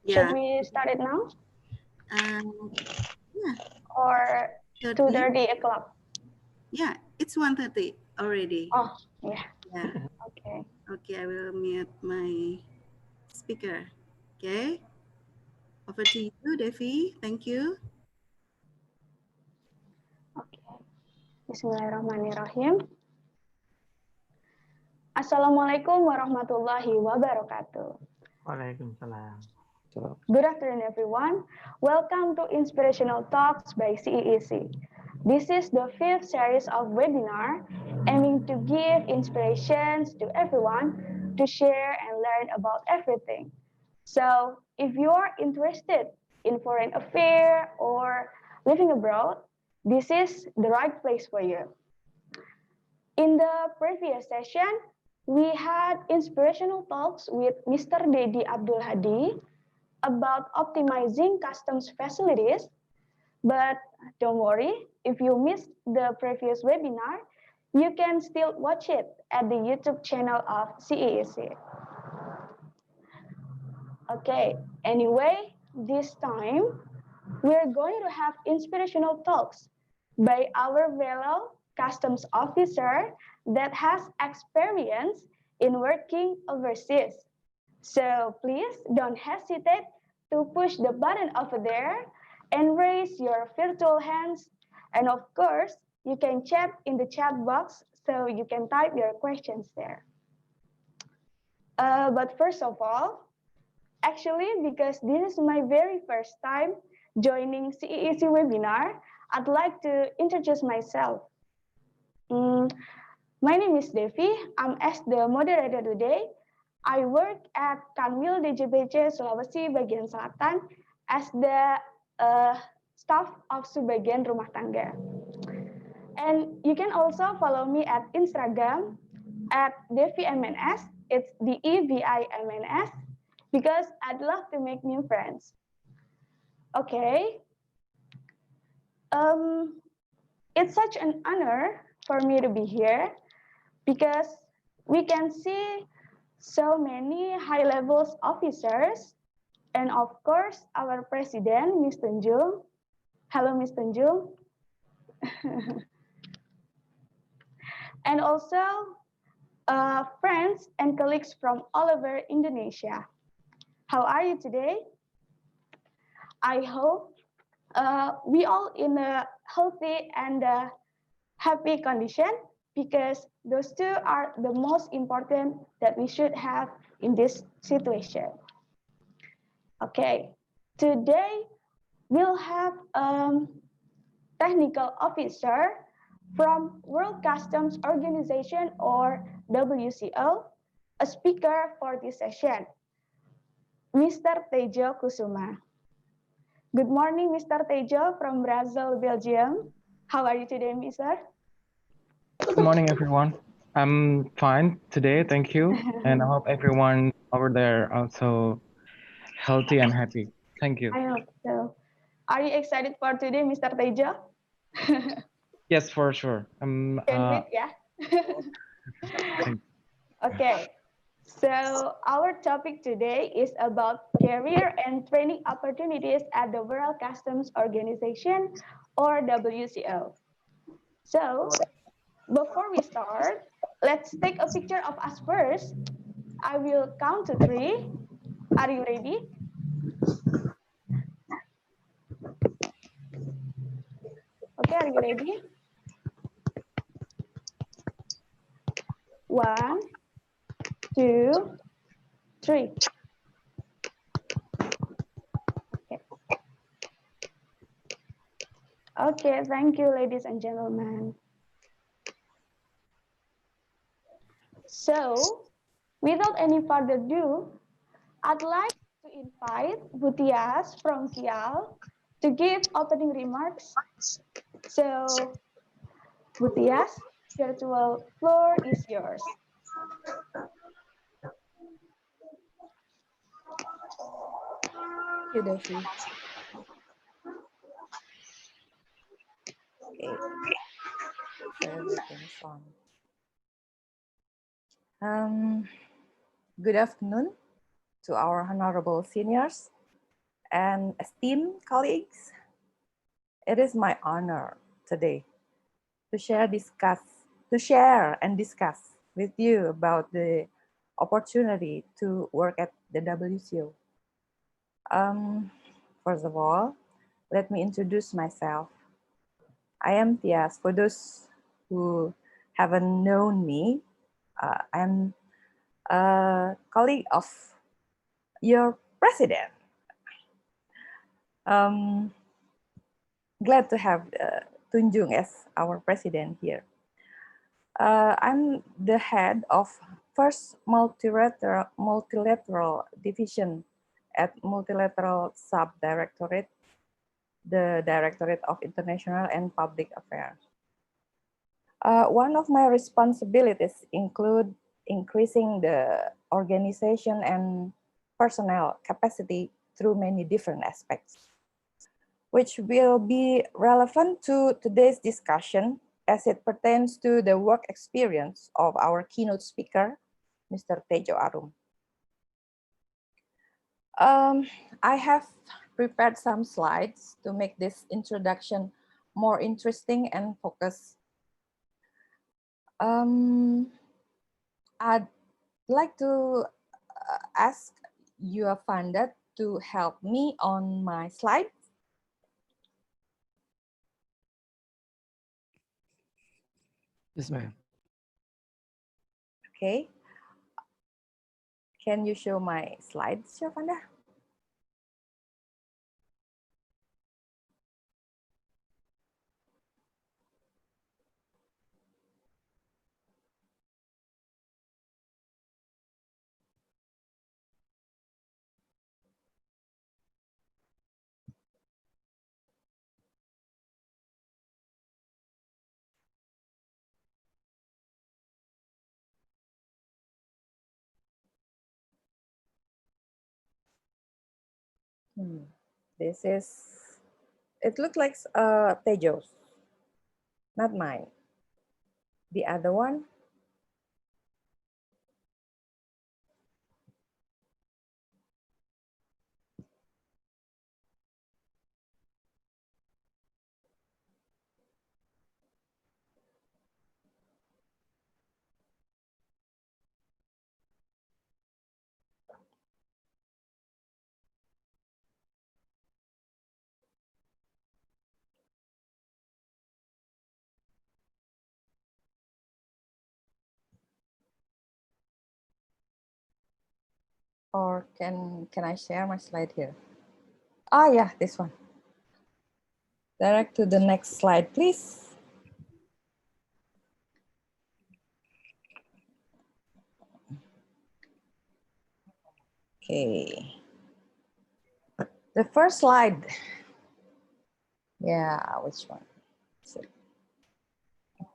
Should Yeah. we start it now? Yeah. Or 2:30 o'clock? Yeah, it's 1:30 already. Oh, yeah. Yeah. Okay. Okay, I will mute my speaker. Okay. Over to you, Devi. Thank you. Okay. Bismillahirrahmanirrahim. Assalamualaikum warahmatullahi wabarakatuh. Waalaikumsalam. Good afternoon, everyone. Welcome to Inspirational Talks by CEEC. This is the fifth series of webinar aiming to give inspirations to everyone to share and learn about everything. So, if you are interested in foreign affairs or living abroad, this is the right place for you. In the previous session, we had inspirational talks with Mr. Dedi Abdul Hadi about optimizing customs facilities. But don't worry, if you missed the previous webinar, you can still watch it at the YouTube channel of CEEC. Okay, anyway, this time we're going to have inspirational talks by our fellow customs officer that has experience in working overseas. So please don't hesitate to push the button over there and raise your virtual hands. And of course, you can chat in the chat box so you can type your questions there. But first of all, actually, because this is my very first time joining CEEC webinar, I'd like to introduce myself. My name is Devi. I'm as the moderator today. I work at Kanwil DJBC Sulawesi Bagian Selatan as the staff of Subagian Rumah Tangga. And you can also follow me at Instagram at DeviMNS. It's DEVIMNS because I'd love to make new friends. Okay. It's such an honor for me to be here because we can see so many high-level officers, and of course, our president, Ms. Tanjung. Hello, Ms. Tanjung. And also friends and colleagues from all over Indonesia. How are you today? I hope we all in a healthy and happy condition, because those two are the most important that we should have in this situation. Okay, today we'll have technical officer from World Customs Organization or WCO, a speaker for this session, Mr. Tejo Kusuma. Good morning, Mr. Tejo from Brussels, Belgium. How are you today, Mr.? Good morning, everyone. I'm fine today, thank you. And I hope everyone over there also healthy and happy. Thank you. I hope so. Are you excited for today, Mr. Tejo? Yes, for sure. Can wait, yeah? Okay. So our topic today is about career and training opportunities at the World Customs Organization or WCO. So before we start, let's take a picture of us first. I will count to 3. Are you ready? Okay, are you ready? 1, 2, 3. Okay. Okay, thank you, ladies and gentlemen. So, without any further ado, I'd like to invite Butias from Kial to give opening remarks. So, Butias, virtual floor is yours. Thank you, Devi. Okay, everything's on. Good afternoon to our honorable seniors, and esteemed colleagues, it is my honor today to share and discuss with you about the opportunity to work at the WCO. First of all, let me introduce myself. I am Tias. For those who haven't known me, I'm a colleague of your president. Glad to have Tunjung as our president here. I'm the head of first multilateral division at Multilateral Sub-Directorate, the Directorate of International and Public Affairs. One of my responsibilities include increasing the organization and personnel capacity through many different aspects, which will be relevant to today's discussion as it pertains to the work experience of our keynote speaker, Mr. Tejo A. I have prepared some slides to make this introduction more interesting and focused. I'd like to ask your funder to help me on my slide. Yes, ma'am. Okay. Can you show my slides, Yovanda? This is, it looks like Tejo's, not mine. The other one. Or can I share my slide here? Ah, yeah, this one. Direct to the next slide, please. Okay. The first slide. Yeah, which one?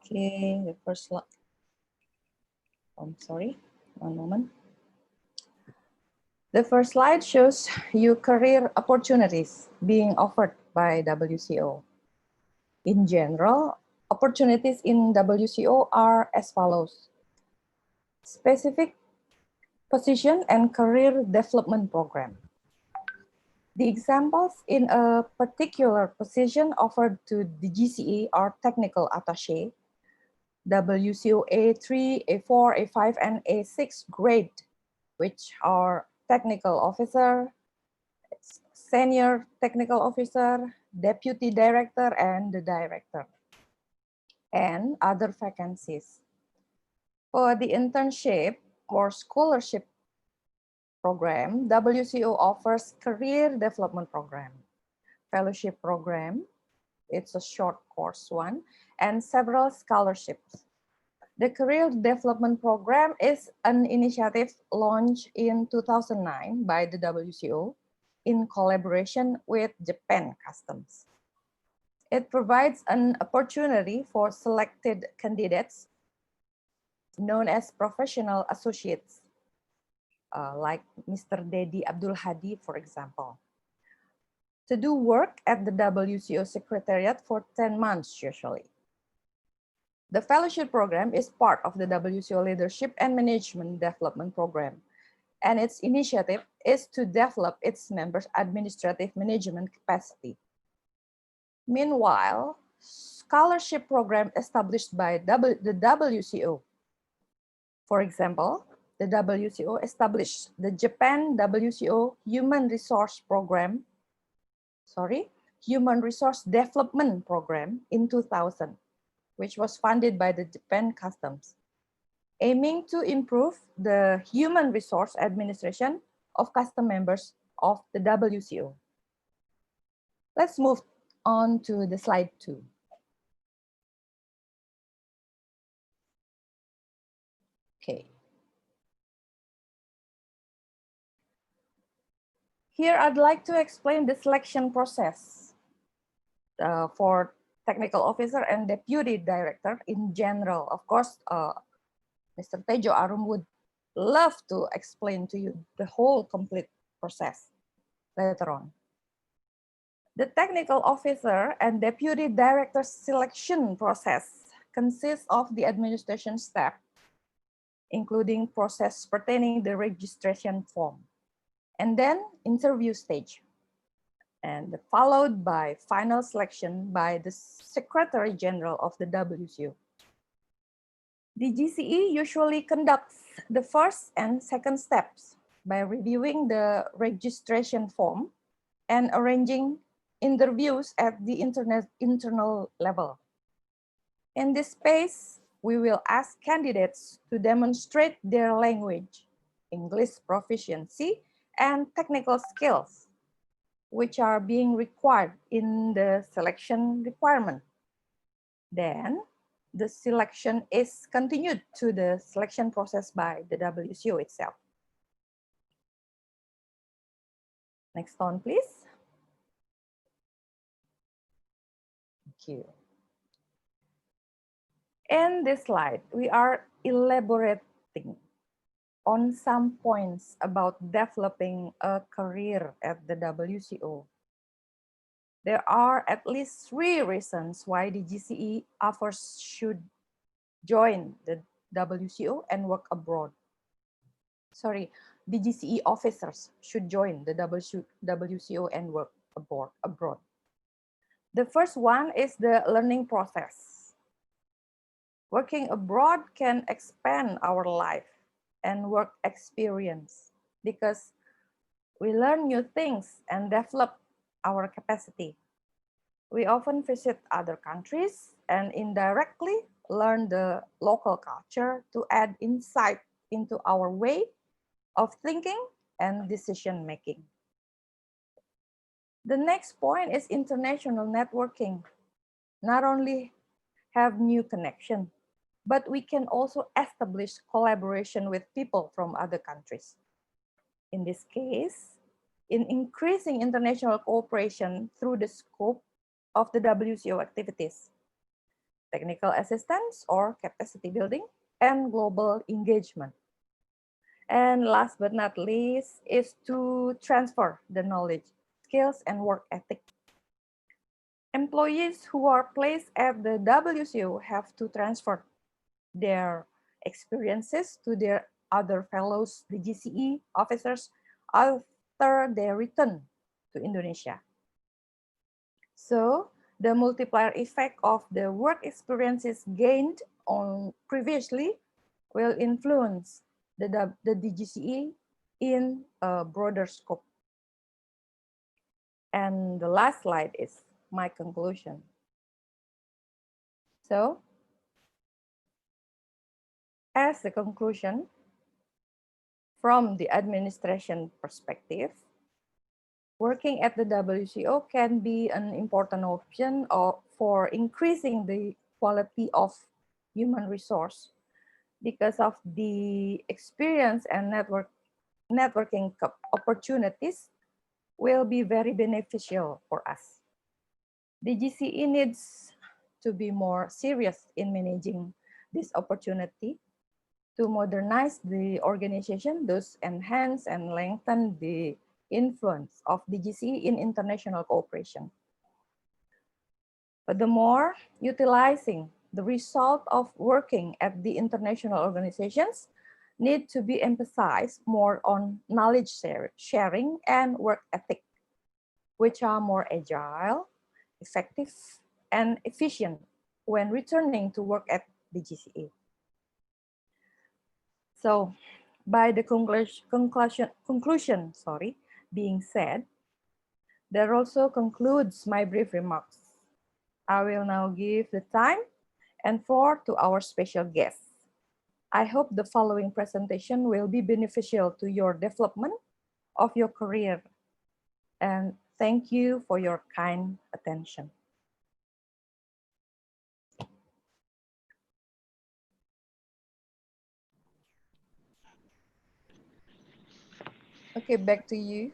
Okay, the first slide. I'm sorry, one moment. The first slide shows you career opportunities being offered by WCO. In general, opportunities in WCO are as follows. Specific position and career development program. The examples in a particular position offered to the GCE are technical attaché, WCO A3, A4, A5, and A6 grade, which are technical officer, senior technical officer, deputy director, and the director, and other vacancies. For the internship or scholarship program, WCO offers career development program, fellowship program, it's a short course one, and several scholarships. The Career Development Program is an initiative launched in 2009 by the WCO in collaboration with Japan Customs. It provides an opportunity for selected candidates known as professional associates, like Mr. Dedi Abdul Hadi, for example, to do work at the WCO Secretariat for 10 months usually. The fellowship program is part of the WCO Leadership and Management Development Program. and its initiative is to develop its members' administrative management capacity. Meanwhile, scholarship program established by the WCO. For example, the WCO established the Japan WCO Human Resource Development Program in 2000, which was funded by the Japan Customs, aiming to improve the human resource administration of custom members of the WCO. Let's move on to the slide 2. Okay. Here, I'd like to explain the selection process for technical officer and deputy director in general. Of course, Mr. Tejo A would love to explain to you the whole complete process later on. The technical officer and deputy director selection process consists of the administration step, including process pertaining the registration form, and then interview stage, and followed by final selection by the Secretary General of the WCO. The GCE usually conducts the first and second steps by reviewing the registration form and arranging interviews at the internal level. In this space, we will ask candidates to demonstrate their language, English proficiency, and technical skills, which are being required in the selection requirement. Then, the selection is continued to the selection process by the WCO itself. Next one, please. Thank you. In this slide, we are elaborating on some points about developing a career at the WCO. There are at least 3 reasons why the GCE offers should join the WCO and work abroad. Sorry, the GCE officers should join the WCO and work abroad. The first one is the learning process. Working abroad can expand our life and work experience because we learn new things and develop our capacity. We often visit other countries and indirectly learn the local culture to add insight into our way of thinking and decision making. The next point is international networking. Not only have new connection, but we can also establish collaboration with people from other countries. In this case, in increasing international cooperation through the scope of the WCO activities, technical assistance or capacity building, and global engagement. And last but not least is to transfer the knowledge, skills, and work ethic. Employees who are placed at the WCO have to transfer their experiences to their other fellows, the GCE officers, after their return to Indonesia. So the multiplier effect of the work experiences gained on previously will influence the DGCE in a broader scope. And the last slide is my conclusion. So, as the conclusion, from the administration perspective, working at the WCO can be an important option for increasing the quality of human resource because of the experience and networking opportunities will be very beneficial for us. The GCE needs to be more serious in managing this opportunity to modernize the organization, thus enhance and lengthen the influence of the GCE in international cooperation. Furthermore, utilizing the result of working at the international organizations need to be emphasized more on knowledge sharing and work ethic, which are more agile, effective, and efficient when returning to work at the GCA. So, by the conclusion being said, that also concludes my brief remarks. I will now give the time and floor to our special guest. I hope the following presentation will be beneficial to your development of your career. And thank you for your kind attention. Okay, back to you,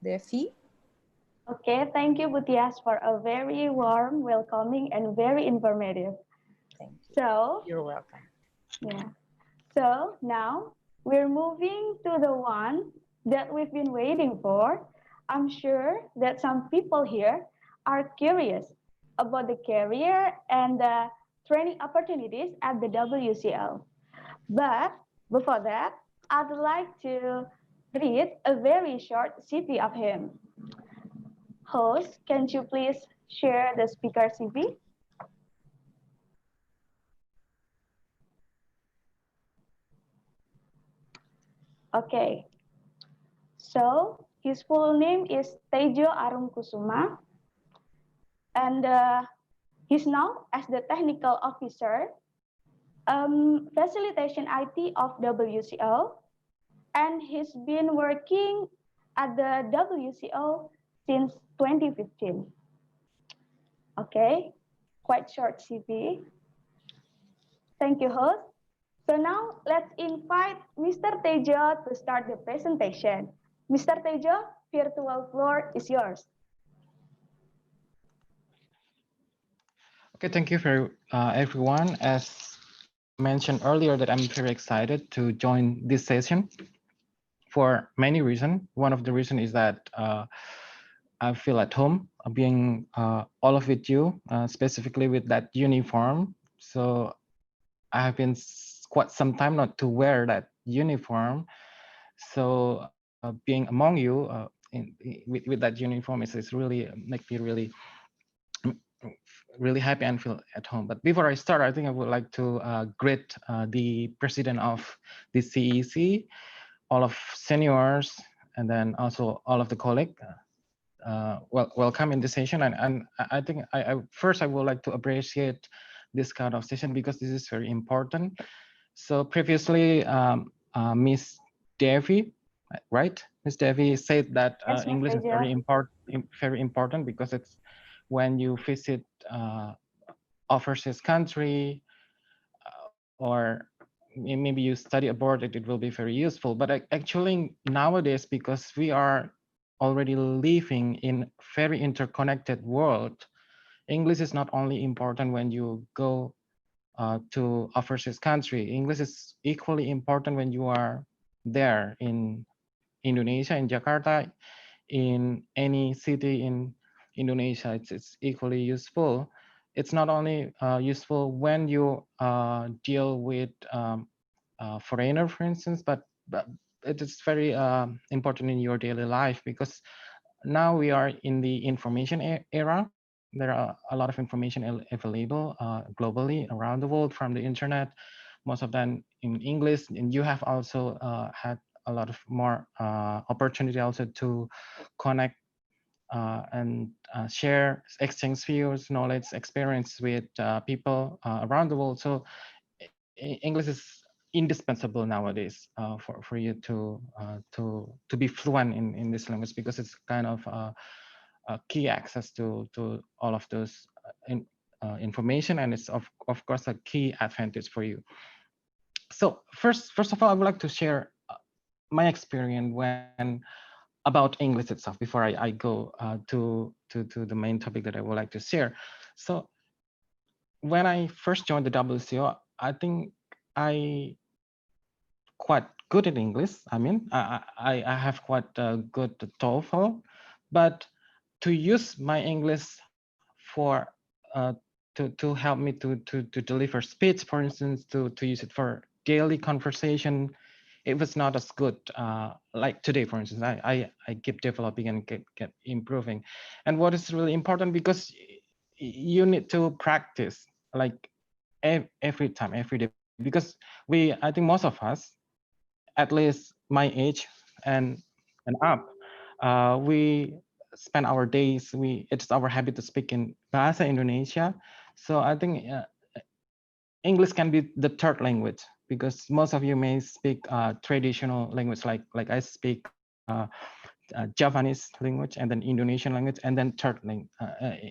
Devi. Okay, thank you, Butias, for a very warm, welcoming, and very informative. Thank you. So, You're welcome. yeah. So now we're moving to the one that we've been waiting for. I'm sure that some people here are curious about the career and the training opportunities at the WCO. But before that, I'd like to read a very short CV of him. Host, can you please share the speaker CV? Okay, so his full name is Tejo A Kusuma, and he's now as the technical officer, facilitation IT of WCO, and he's been working at the WCO since 2015. Okay, quite short CV. Thank you, host. So now let's invite Mr. Tejo to start the presentation. Mr. Tejo, virtual floor is yours. Okay, thank you for everyone. As mentioned earlier, that I'm very excited to join this session for many reasons. One of the reasons is that I feel at home being all of with you, specifically with that uniform. So I have been quite some time not to wear that uniform. So being among you with that uniform is really make me really happy and feel at home. But before I start, I think I would like to greet the president of the CEC, all of seniors, and then also all of the colleagues. Welcome in this session. And I think first I would like to appreciate this kind of session because this is very important. So previously, Miss Devi, right? Miss Devi said that Yes, English is Tejo. very important because it's when you visit overseas country or maybe you study abroad, it will be very useful. But actually nowadays, because we are already living in very interconnected world, English is not only important when you go to overseas country. English is equally important when you are there in Indonesia, in Jakarta, in any city in Indonesia. It's equally useful. It's not only useful when you deal with foreigner, for instance, but it is very important in your daily life because now we are in the information era. There are a lot of information available globally around the world from the internet, most of them in English. And you have also had a lot of more opportunity also to connect and share, exchange views, knowledge, experience with people around the world. So English is indispensable nowadays for you to be fluent in this language because it's kind of key access to all of those information, and it's of course a key advantage for you. So first of all, I would like to share my experience when about English itself before I go to the main topic that I would like to share. So when I first joined the WCO, I think I quite good in English. I mean, I have quite a good TOEFL, but to use my English for to help me to deliver speech, for instance, to use it for daily conversation, it was not as good like today. For instance, I keep developing and get improving. And what is really important, because you need to practice like every time, every day, because I think most of us, at least my age and up, we spend our days, it's our habit to speak in Bahasa Indonesia. So I think English can be the third language, because most of you may speak traditional language, like I speak Javanese language, and then Indonesian language, and then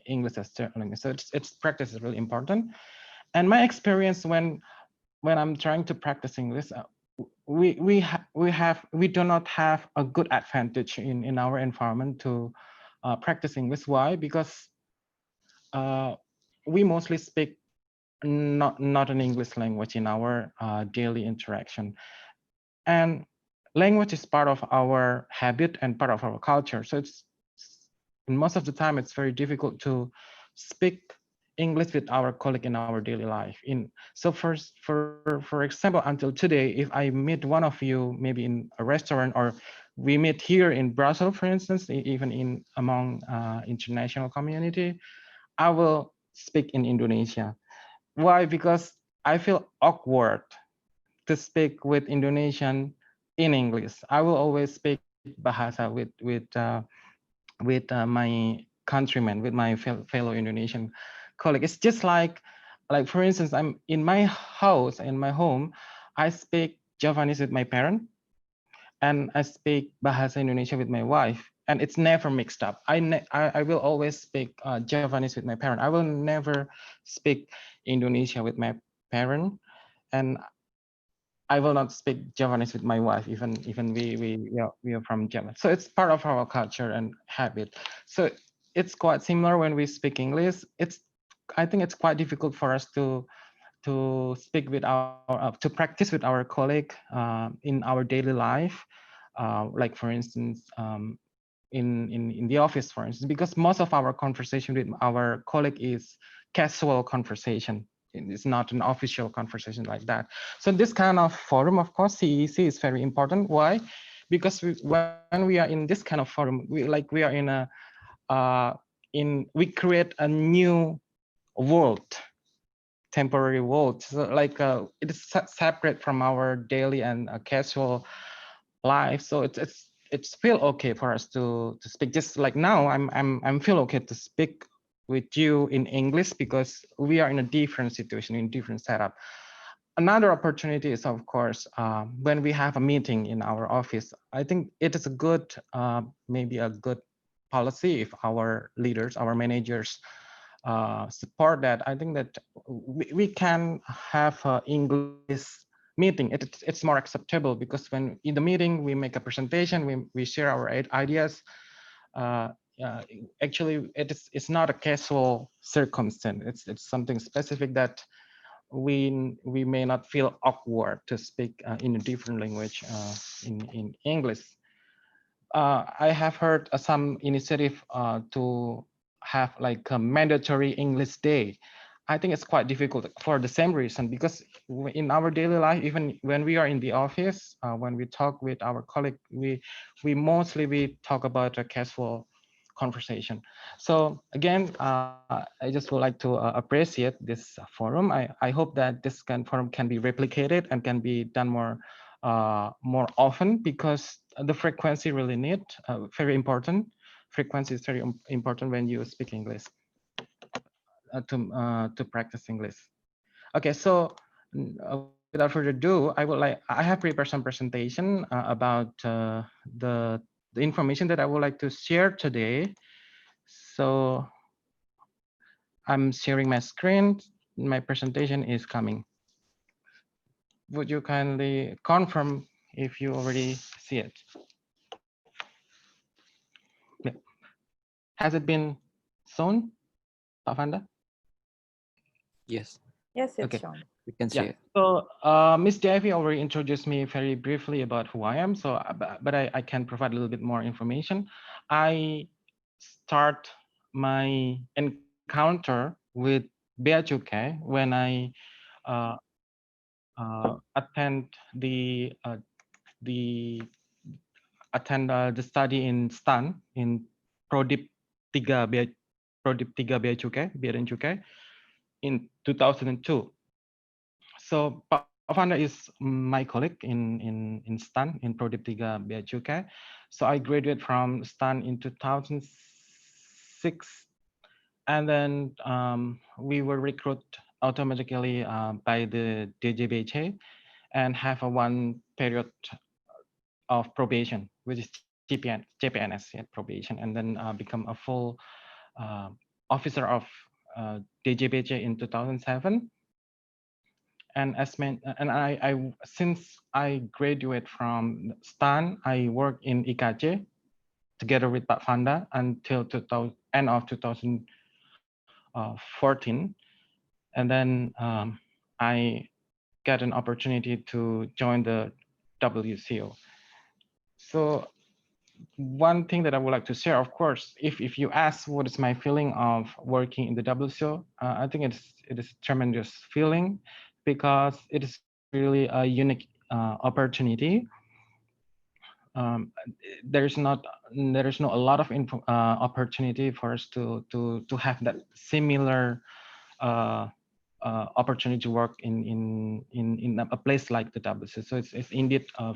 English as third language. So it's practice is really important. And my experience when I'm trying to practice English, we do not have a good advantage in our environment to practice English. Why? Because we mostly speak not an English language in our daily interaction, and language is part of our habit and part of our culture. So and most of the time it's very difficult to speak English with our colleague in our daily life. So for example, until today, if I meet one of you maybe in a restaurant, or we meet here in Brussels, for instance, even in among international community, I will speak in Indonesia. Why? Because I feel awkward to speak with Indonesian in English. I will always speak Bahasa with my countrymen, with my fellow Indonesian colleague. It's just like for instance, I'm in my house, in my home, I speak Javanese with my parent, and I speak Bahasa Indonesia with my wife, and it's never mixed up. I will always speak Javanese with my parent. I will never speak Indonesia with my parent, and I will not speak Javanese with my wife, even we are from Japan. So it's part of our culture and habit. So it's quite similar when we speak English. I think it's quite difficult for us to speak with to practice with our colleague in our daily life. Like for instance, in the office, for instance, because most of our conversation with our colleague is casual conversation. It's not an official conversation like that. So this kind of forum, of course, CEC is very important. Why? Because when we are in this kind of forum, we are in we create a new world, temporary world. So like it is separate from our daily and casual live. So it's feel okay for us to speak. Just like now, I'm feel okay to speak with you in English because we are in a different situation, in different setup. Another opportunity is, of course, when we have a meeting in our office. I think it is a good, maybe a good policy if our leaders, our managers support that. I think that we can have English meeting. It's more acceptable because when in the meeting we make a presentation, we share our ideas. Uh, Actually, it's not a casual circumstance. It's something specific that we may not feel awkward to speak in a different language in English. I have heard some initiative to have like a mandatory English day. I think it's quite difficult for the same reason, because in our daily life, even when we are in the office, when we talk with our colleague, we talk about a casual conversation. So again, I just would like to appreciate this forum. I hope that this forum can be replicated and can be done more often, because the frequency really very important. Frequency is very important when you speak English to practice English. Okay, so without further ado, I have prepared some presentation about the information that I would like to share today. So I'm sharing my screen. My presentation is coming. Would you kindly confirm if you already see it? Yeah. Has it been shown, Pak Vanda? Yes, Yes, it's Okay. shown. we can see Yeah. it. So Ms. Devi already introduced me very briefly about who I am. So, but I can provide a little bit more information. I start my encounter with Bea Cukai when I attend the the attend the study in STAN in Prodip 3 Bea, Prodip 3 Bea Cukai, Bea dan Cukai in 2002. So Pak Fanda is my colleague in STAN in Prodip 3 Bea Cukai. So I graduated from STAN in 2006, and then we were recruited automatically by the DJBC and have a one period of probation, which is JPNS, yeah, probation, and then become a full officer of DJBC in 2007. And I since I graduate from STAN, I work in IKJ together with Pak Fanda until 2000, end of 2014, and then I get an opportunity to join the WCO. So one thing that I would like to share, of course, if you ask what is my feeling of working in the WCO, I think it is a tremendous feeling because it is really a unique opportunity. Um, there is not a lot of opportunity for us to have that similar opportunity to work in a place like the WCO. So it's indeed a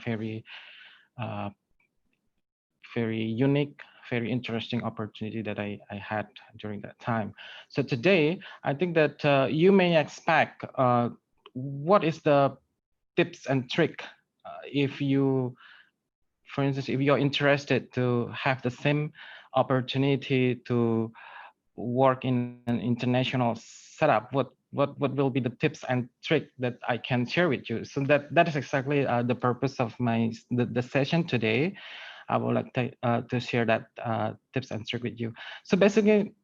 uh, very unique, very interesting opportunity that I had during that time. So today, I think that you may expect what is the tips and trick if you, for instance, if you're interested to have the same opportunity to work in an international setup, what will be the tips and trick that I can share with you. So that is exactly the purpose of the session today. I would like to share that tips and trick with you. So basically,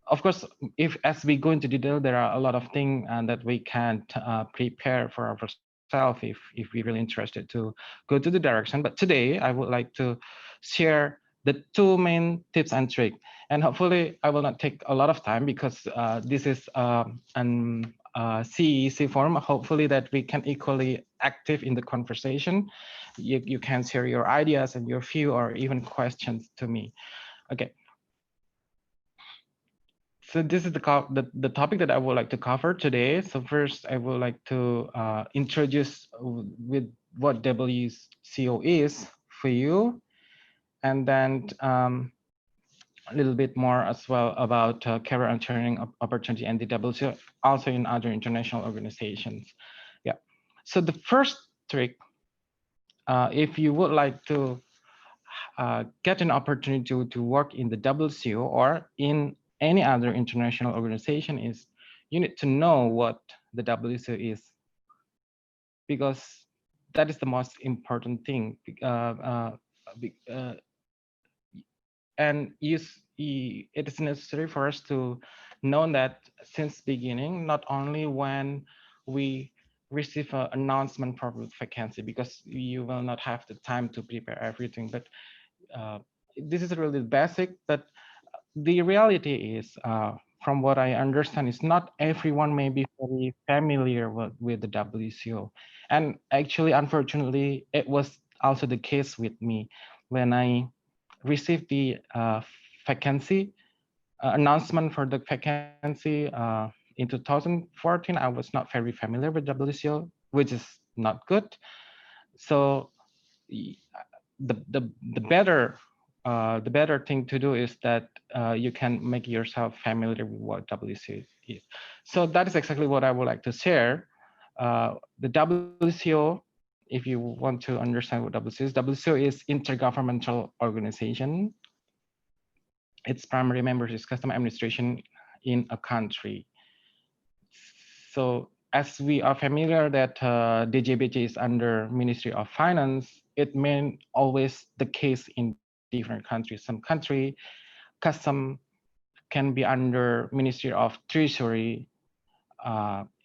of course, if as we go into detail, there are a lot of things that we can prepare for ourselves if we're really interested to go to the direction. But today, I would like to share the two main tips and trick. And hopefully, I will not take a lot of time because this is an CEC forum. Hopefully, that we can equally active in the conversation. You can share your ideas and your view or even questions to me. Okay. So this is the topic that I would like to cover today. So first, I would like to introduce with what WCO is for you, and then a little bit more as well about career and training opportunity and the WCO, also in other international organizations. Yeah. So the first trick, if you would like to get an opportunity to work in the WCO or in any other international organization is you need to know what the WCO is, because that is the most important thing. And it is necessary for us to know that since beginning, not only when we receive an announcement for vacancy, because you will not have the time to prepare everything, but this is really basic. But the reality is, from what I understand, is not everyone may be very familiar with the WCO. And actually, unfortunately, it was also the case with me when I received the vacancy announcement for the vacancy in 2014. I was not very familiar with WCO, which is not good. So the better thing to do is that you can make yourself familiar with what WCO is. So that is exactly what I would like to share. The WCO, if you want to understand what WCO is intergovernmental organization. Its primary members is custom administration in a country. So as we are familiar that DJBJ is under Ministry of Finance, it may always the case in different countries. Some country custom can be under Ministry of Treasury.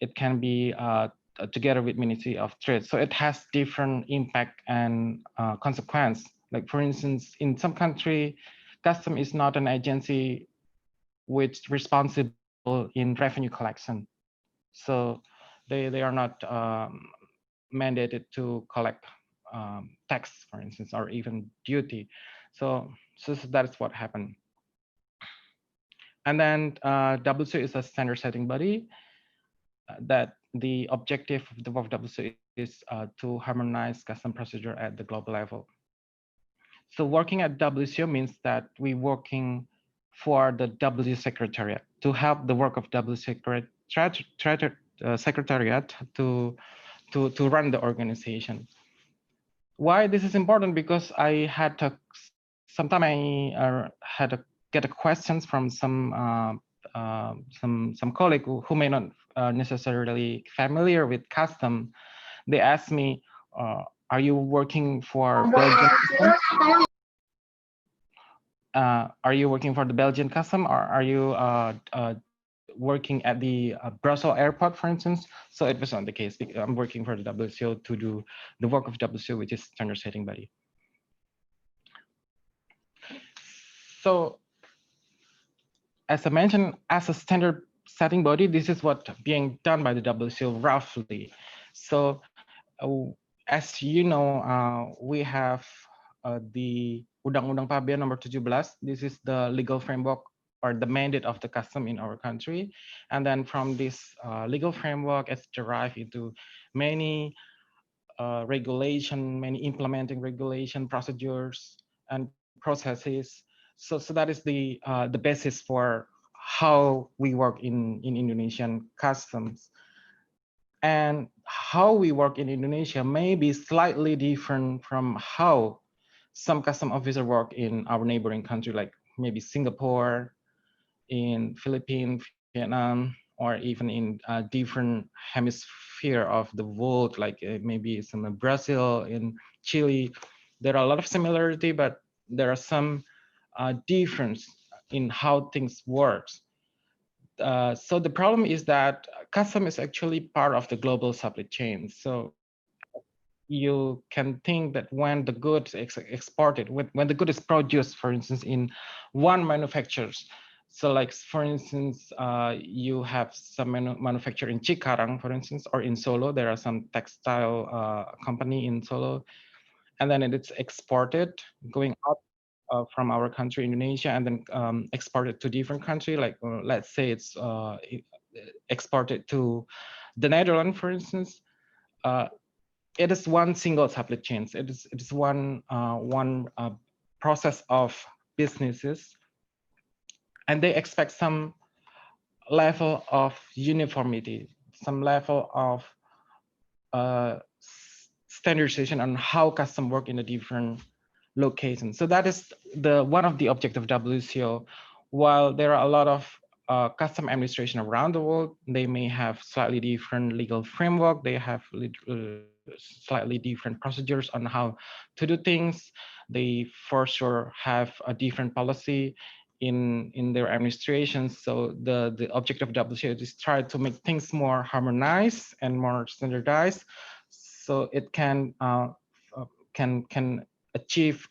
It can be together with Ministry of Trade. So it has different impact and consequence. Like for instance, in some country, custom is not an agency which responsible in revenue collection. So they are not mandated to collect tax, for instance, or even duty. So that's what happened. And then WCO is a standard setting body that the objective of the work of WCO is to harmonize custom procedure at the global level. So working at WCO means that we working for the W Secretariat to help the work of W Secretariat to run the organization. Why this is important? Because I had to sometime I had to get a questions from some colleague who may not necessarily familiar with custom. They asked me, "Are you working for Belgian custom? Are you working for the Belgian custom, or are you working at the Brussels airport, for instance?" So it was not the case. I'm working for the WCO to do the work of WCO, which is standard setting body. So as I mentioned, as a standard setting body, this is what being done by the WCO roughly. So as you know, we have the Undang-Undang Pabean nomor 17. This is the legal framework or the mandate of the custom in our country. And then from this legal framework, it's derived into many regulation, many implementing regulation procedures and processes. So that is the basis for how we work in Indonesian customs. And how we work in Indonesia may be slightly different from how some custom officer work in our neighboring country, like maybe Singapore, in Philippines, Vietnam, or even in a different hemisphere of the world, like maybe some in Brazil, in Chile. There are a lot of similarity, but there are some difference in how things works. So the problem is that custom is actually part of the global supply chain. So you can think that when the goods exported, when the good is produced, for instance, in one manufacturers. So like, for instance, you have some manufacturer in Cikarang, for instance, or in Solo, there are some textile company in Solo, and then it's exported, going out from our country, Indonesia, and then exported to different country. Like let's say it's exported to the Netherlands, for instance. It is one single supply chain. It is one process of businesses, and they expect some level of uniformity, some level of standardization on how custom work in a different location. So that is the one of the objective of WCO. While there are a lot of custom administration around the world, they may have slightly different legal framework. They have slightly different procedures on how to do things. They for sure have a different policy in their administration. So the objective of WCO is try to make things more harmonized and more standardized, so it can achieve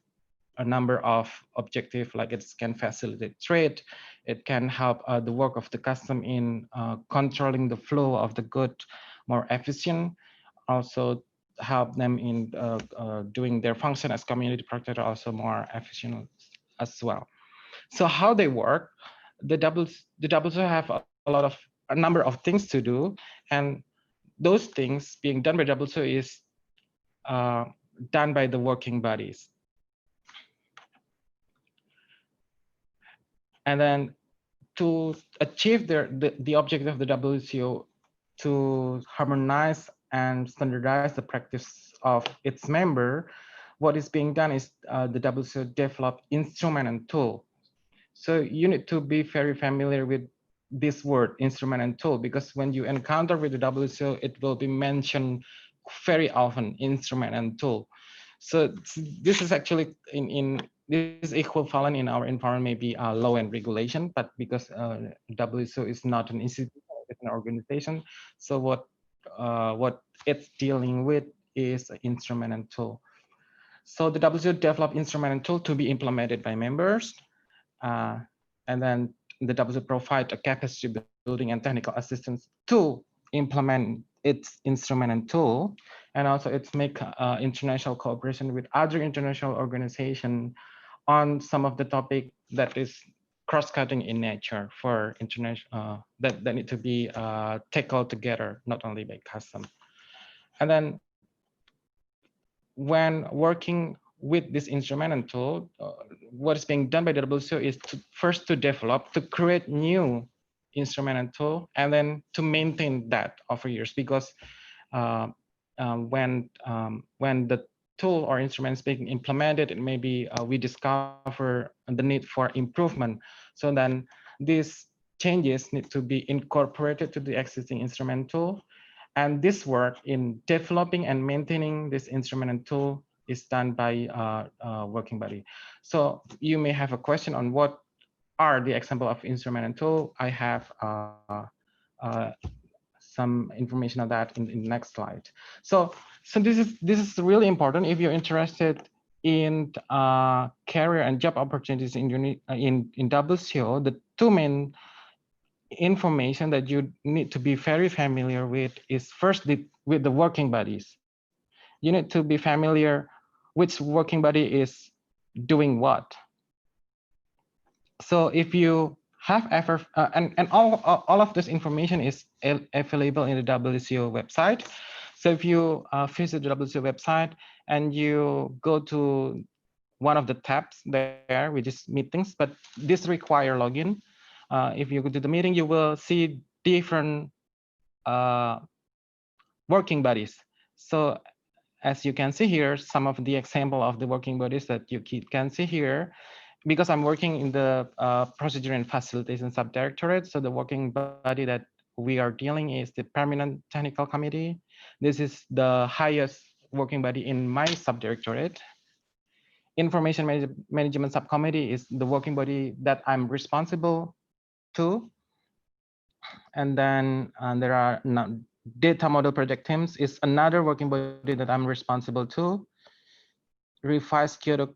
a number of objectives, like it can facilitate trade, it can help the work of the custom in controlling the flow of the good more efficient, also help them in doing their function as community protector also more efficient as well. So how they work, the doubles have a number of things to do, and those things being done by WCO is done by the working bodies. And then to achieve the objective of the WCO to harmonize and standardize the practice of its member, what is being done is the WCO develop instrument and tool. So you need to be very familiar with this word, instrument and tool, because when you encounter with the WCO, it will be mentioned very often, instrument and tool. So this is actually this is equivalent in our environment, maybe law and regulation, but because WCO is not an institution, it's an organization. So what it's dealing with is instrument and tool. So the WCO developed instrument and tool to be implemented by members. And then the WCO provide a capacity building and technical assistance to implement its instrument and tool, and also it's make international cooperation with other international organization on some of the topic that is cross-cutting in nature for international that need to be tackled together, not only by custom. And then when working with this instrument and tool, what is being done by the WCO is to first to develop, to create new instrument and tool, and then to maintain that over years. Because when the tool or instrument is being implemented, it maybe we discover the need for improvement. So then these changes need to be incorporated to the existing instrument tool. And this work in developing and maintaining this instrument and tool is done by working body. So you may have a question on what are the example of instrument and tool. I have uh, some information on that in the next slide. So this is really important if you're interested in career and job opportunities in WCO. The two main information that you need to be very familiar with is first with the working bodies. You need to be familiar which working body is doing what. So if you have ever, and all of this information is available in the WCO website. So if you visit the WCO website and you go to one of the tabs there, which is meetings, but this require login. If you go to the meeting, you will see different working bodies. So as you can see here, some of the example of the working bodies that you can see here, because I'm working in the procedure and facilitation subdirectorate. So the working body that we are dealing is the permanent technical committee. This is the highest working body in my subdirectorate. Information management subcommittee is the working body that I'm responsible to. And then there are data model project teams is another working body that I'm responsible to. Revised Kyoto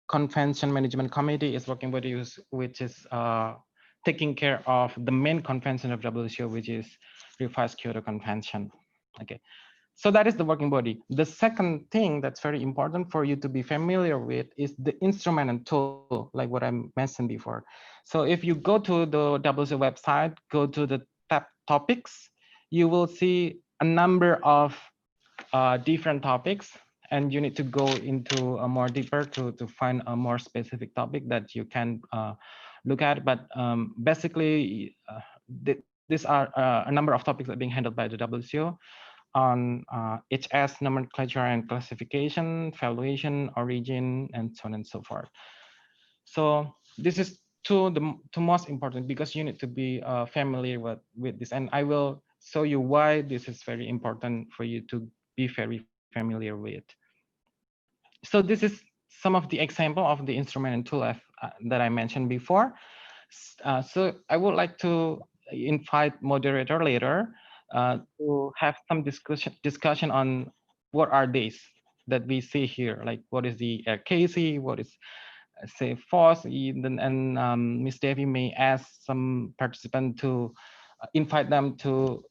Convention Management Committee is working body which is taking care of the main convention of WCO, which is Revised Kyoto Convention. Okay, so that is the working body. The second thing that's very important for you to be familiar with is the instrument and tool, like what I mentioned before. So if you go to the WCO website, go to the tab topics, you will see a number of different topics, and you need to go into a more deeper to find a more specific topic that you can look at. But basically, these are a number of topics that are being handled by the WCO on HS nomenclature and classification, valuation, origin, and so on and so forth. So this is two most important, because you need to be familiar with this, and I will show you why this is very important for you to be very familiar with. So this is some of the example of the instrument and tool that I mentioned before. So I would like to invite moderator later to have some discussion on what are these that we see here, like what is the RKC, what is say force, and Ms. Devi may ask some participant to invite them to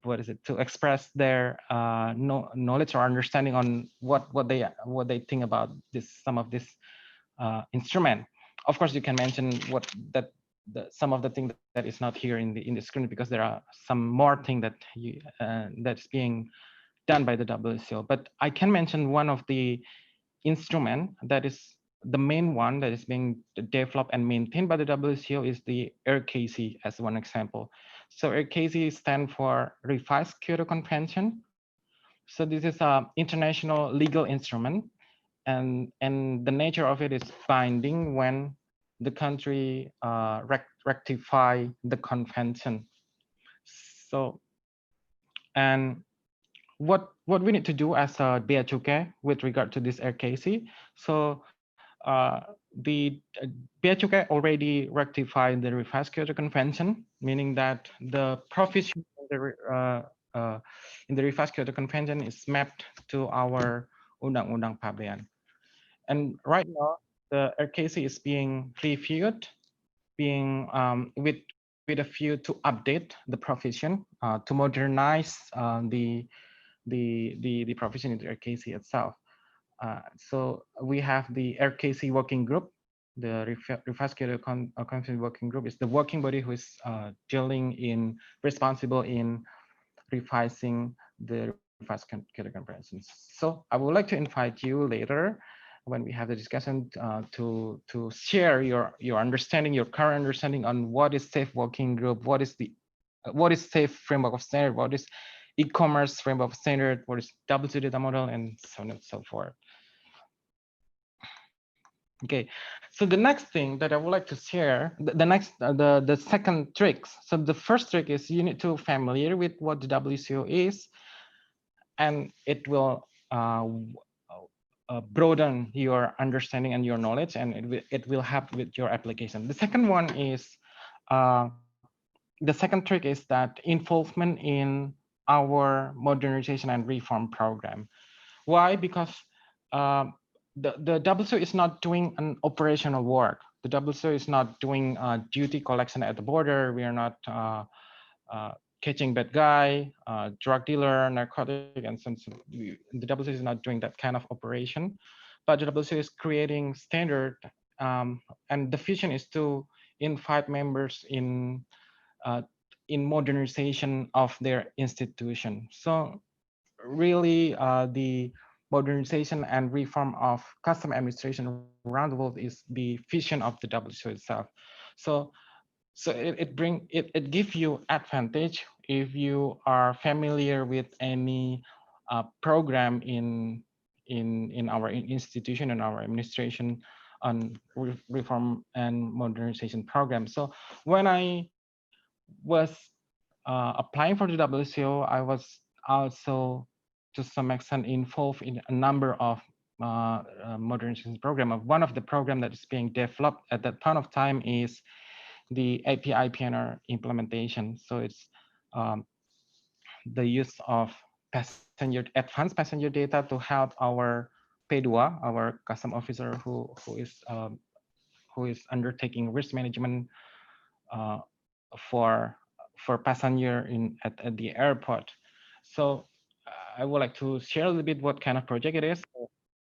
what is it, to express their knowledge or understanding on what they think about this, some of this instrument. Of course, you can mention what that some of the thing that is not here in the screen, because there are some more thing that that's being done by the WCO. But I can mention one of the instrument that is the main one that is being developed and maintained by the WCO is the RKC as one example. So RKC stands for Revised Kyoto Convention. So this is an international legal instrument, and the nature of it is binding when the country rectify the convention. So, and what we need to do as a Bea Cukai with regard to this RKC. So the Bea Cukai already rectified the Revised Kyoto Convention, meaning that the provision in the Revised Kyoto Convention is mapped to our Undang-Undang Pabean. And right now, the RKC is being reviewed, being with with a view to update the profession, to modernize the profession in the RKC itself. So we have the RKC working group. The Revascular Conference Working Group is the working body who is responsible in revising the revascular conferences. So I would like to invite you later when we have the discussion to share your understanding, your current understanding on what is safe working group, what is safe framework of standard, what is e-commerce framework of standard, what is WCO data model, and so on and so forth. Okay, so the next thing that I would like to share, the second tricks. So the first trick is you need to familiar with what the WCO is, and it will broaden your understanding and your knowledge, and it will help with your application. The second one is, the second trick is that involvement in our modernization and reform program. Why? Because the WCO is not doing an operational work. The WCO is not doing duty collection at the border. We are not catching bad guy, drug dealer, narcotic, and the WCO is not doing that kind of operation. But the WCO is creating standard, and the vision is to invite members in modernization of their institution. So really the modernization and reform of custom administration around the world is the vision of the WCO itself. So it gives you advantage if you are familiar with any program in our institution and our administration on reform and modernization program. So when I was applying for the WCO, I was also to some extent involved in a number of modernization program. One of the program that is being developed at that point of time is the API PNR implementation. So it's the use of advanced passenger data to help our P2, our custom officer who is undertaking risk management uh, for passenger at the airport. So I would like to share a little bit what kind of project it is.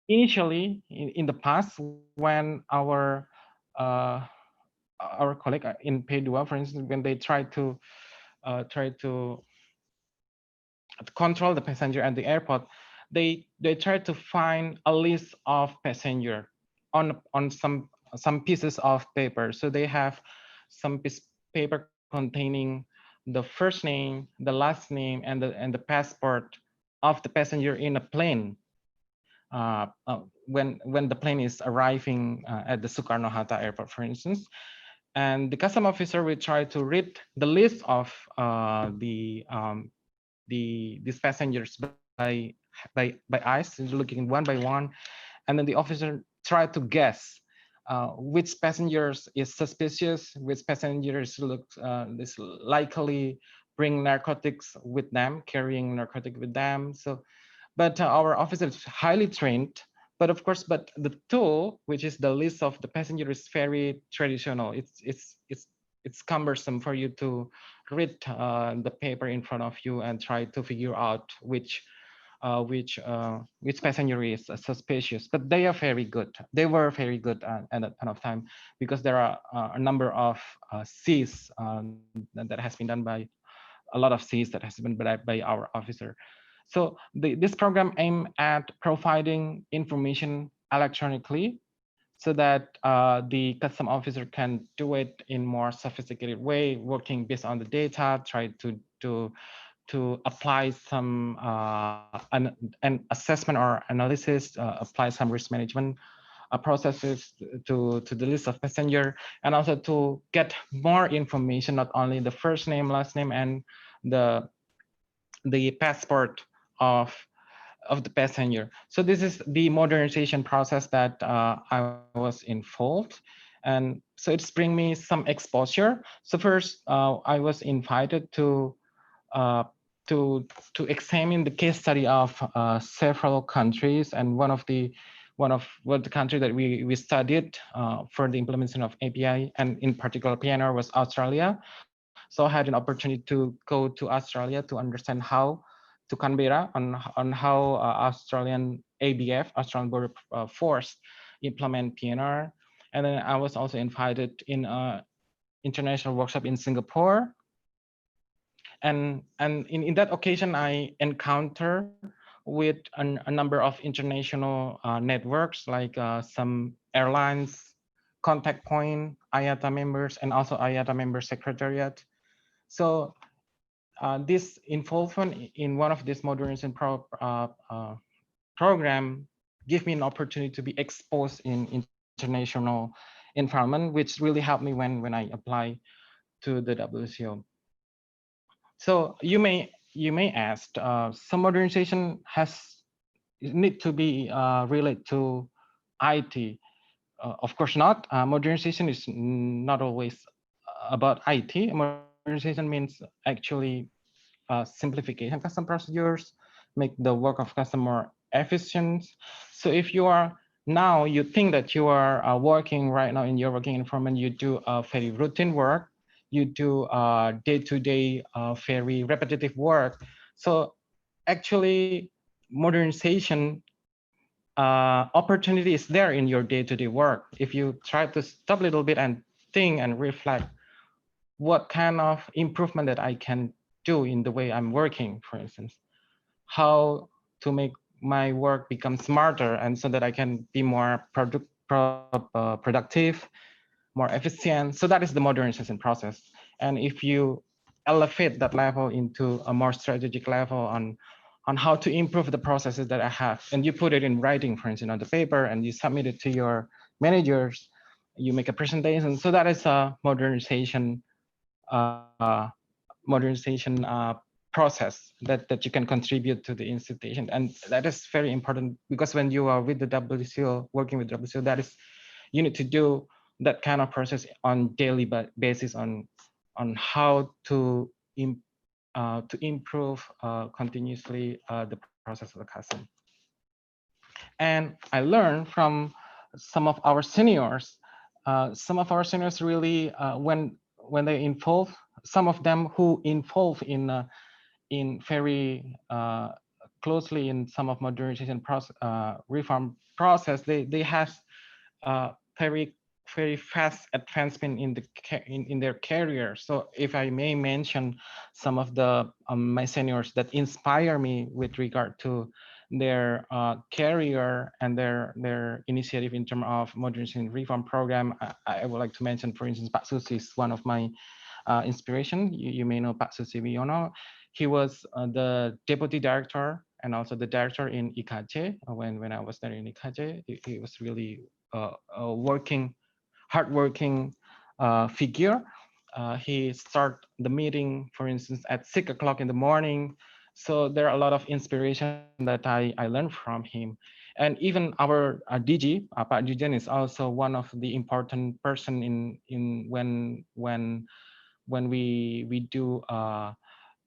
Initially, in the past, when uh, our colleague in P2, for instance, when they try to control the passenger at the airport, they try to find a list of passenger on some pieces of paper. So they have some piece paper containing the first name, the last name, and the passport of the passenger in a plane. When the plane is arriving at the Soekarno-Hatta airport, for instance, and the custom officer will try to read the list of these passengers by eyes, looking one by one, and then the officer try to guess which passengers is suspicious, which passengers looks is likely bring narcotics with them, carrying narcotic with them. So, but our officer is highly trained. But of course, but the tool, which is the list of the passenger, is very traditional. It's cumbersome for you to read the paper in front of you and try to figure out which passenger is suspicious. But they are very good. They were very good at that point of time, because there are a number of Cs that has been done by a lot of Cs that has been by our officer. So this program aimed at providing information electronically so that the custom officer can do it in more sophisticated way, working based on the data, try to apply some an assessment or analysis, apply some risk management processes to the list of passenger, and also to get more information, not only the first name, last name, and the passport of the passenger. So this is the modernization process that I was involved, and so it's bring me some exposure. So first, I was invited uh, to examine the case study of several countries, and one of the country that we studied for the implementation of API, and in particular PNR, was Australia. So I had an opportunity to go to Australia to understand how, to Canberra, on how Australian ABF, Australian Border Force, implement PNR. And then I was also invited in a international workshop in Singapore. And in that occasion, I encounter with a number of international networks, like some airlines, contact point, IATA members, and also IATA member secretariat. So this involvement in one of these modernization program give me an opportunity to be exposed in international environment, which really helped me when I apply to the WCO. So you may ask, some modernization has need to be related to IT. Of course not. Modernization is not always about IT. Modernization means actually simplification custom procedures, make the work of customer more efficient. So if you are now, you think that you are working right now in your working environment, you do very routine work, you do day-to-day very repetitive work. So actually modernization opportunity is there in your day-to-day work. If you try to stop a little bit and think and reflect, what kind of improvement that I can do in the way I'm working, for instance, how to make my work become smarter, and so that I can be more productive, more efficient. So that is the modernization process. And if you elevate that level into a more strategic level on how to improve the processes that I have, and you put it in writing, for instance, on the paper, and you submit it to your managers, you make a presentation. So that is a uh, modernization process that you can contribute to the institution. And that is very important, because when you are with the WCO, working with WCO, that is, you need to do that kind of process on daily basis on how to improve continuously the process of the custom. And I learned from some of our seniors. Some of our seniors really, when they involve, some of them who involve in very closely in some of modernization process, reform process, they have very fast advancement in in their career. So if I may mention some of the my seniors that inspire me with regard to their career and their initiative in terms of modernization reform program, I would like to mention, for instance, Pak Susi is one of my inspiration. You may know Pak Susi Wiono. He was the deputy director and also the director in IKJ. When I was there in IKJ, he was really hardworking figure. He start the meeting, for instance, at 6 o'clock in the morning. So there are a lot of inspiration that I learned from him. And even our DG, Pak Dijen, is also one of the important person in when we do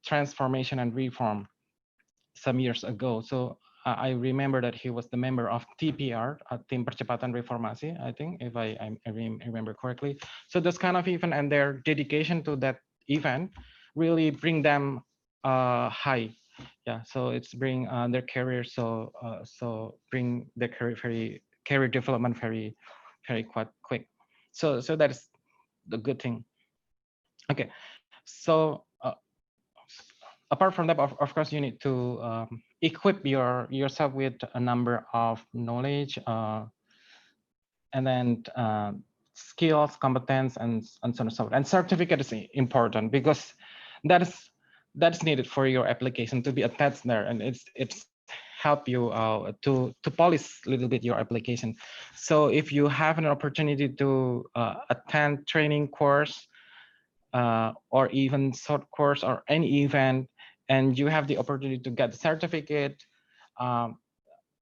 transformation and reform some years ago. So I remember that he was the member of TPR, Tim Percepatan Reformasi, I think, if I remember correctly. So this kind of event and their dedication to that event really bring them high. Yeah, so it's bring their career, so bring their career development very quite quick. So that is the good thing. Okay, so apart from that, of course, you need to equip yourself with a number of knowledge, and then skills, competence, and so on and so forth. And certificate is important, because that is needed for your application to be attached there, and it's help you to polish a little bit your application. So if you have an opportunity to attend training course, or even short course or any event, and you have the opportunity to get the certificate, um,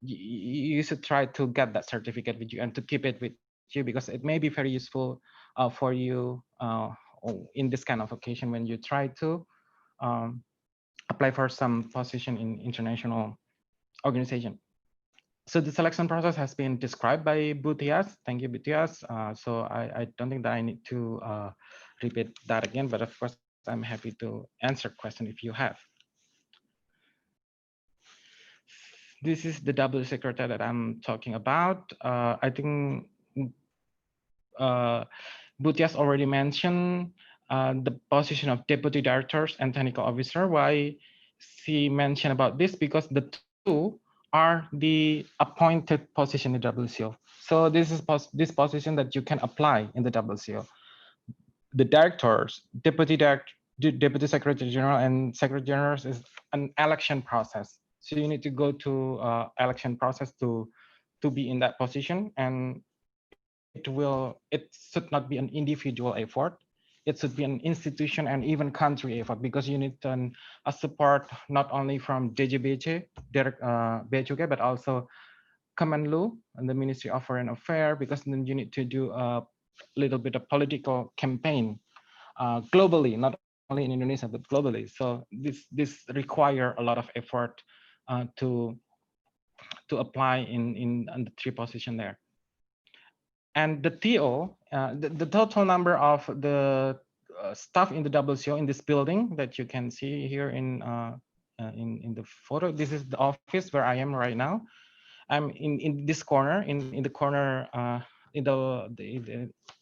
you should try to get that certificate with you and to keep it with you, because it may be very useful for you in this kind of occasion when you try to apply for some position in international organization. So the selection process has been described by Butias. Thank you, Butias. So I don't think that I need to repeat that again, but of course, I'm happy to answer question if you have. This is the double secretary that I'm talking about. I think uh, Butias already mentioned the position of deputy directors and technical officer. Why she mentioned about this? Because the two are the appointed position in the WCO. So this is this position that you can apply in the WCO. The directors, deputy secretary general, and secretary general is an election process. So you need to go to election process to be in that position, and it should not be an individual effort. It should be an institution and even country effort, because you need a support not only from DJBC, direct BCUK, but also Kemenlu and the Ministry of Foreign Affairs, because then you need to do a little bit of political campaign globally, not only in Indonesia but globally. So this require a lot of effort to apply in the three position there. And the TO, the total number of the staff in the WCO in this building that you can see here in the photo. This is the office where I am right now. I'm in this corner, in the corner,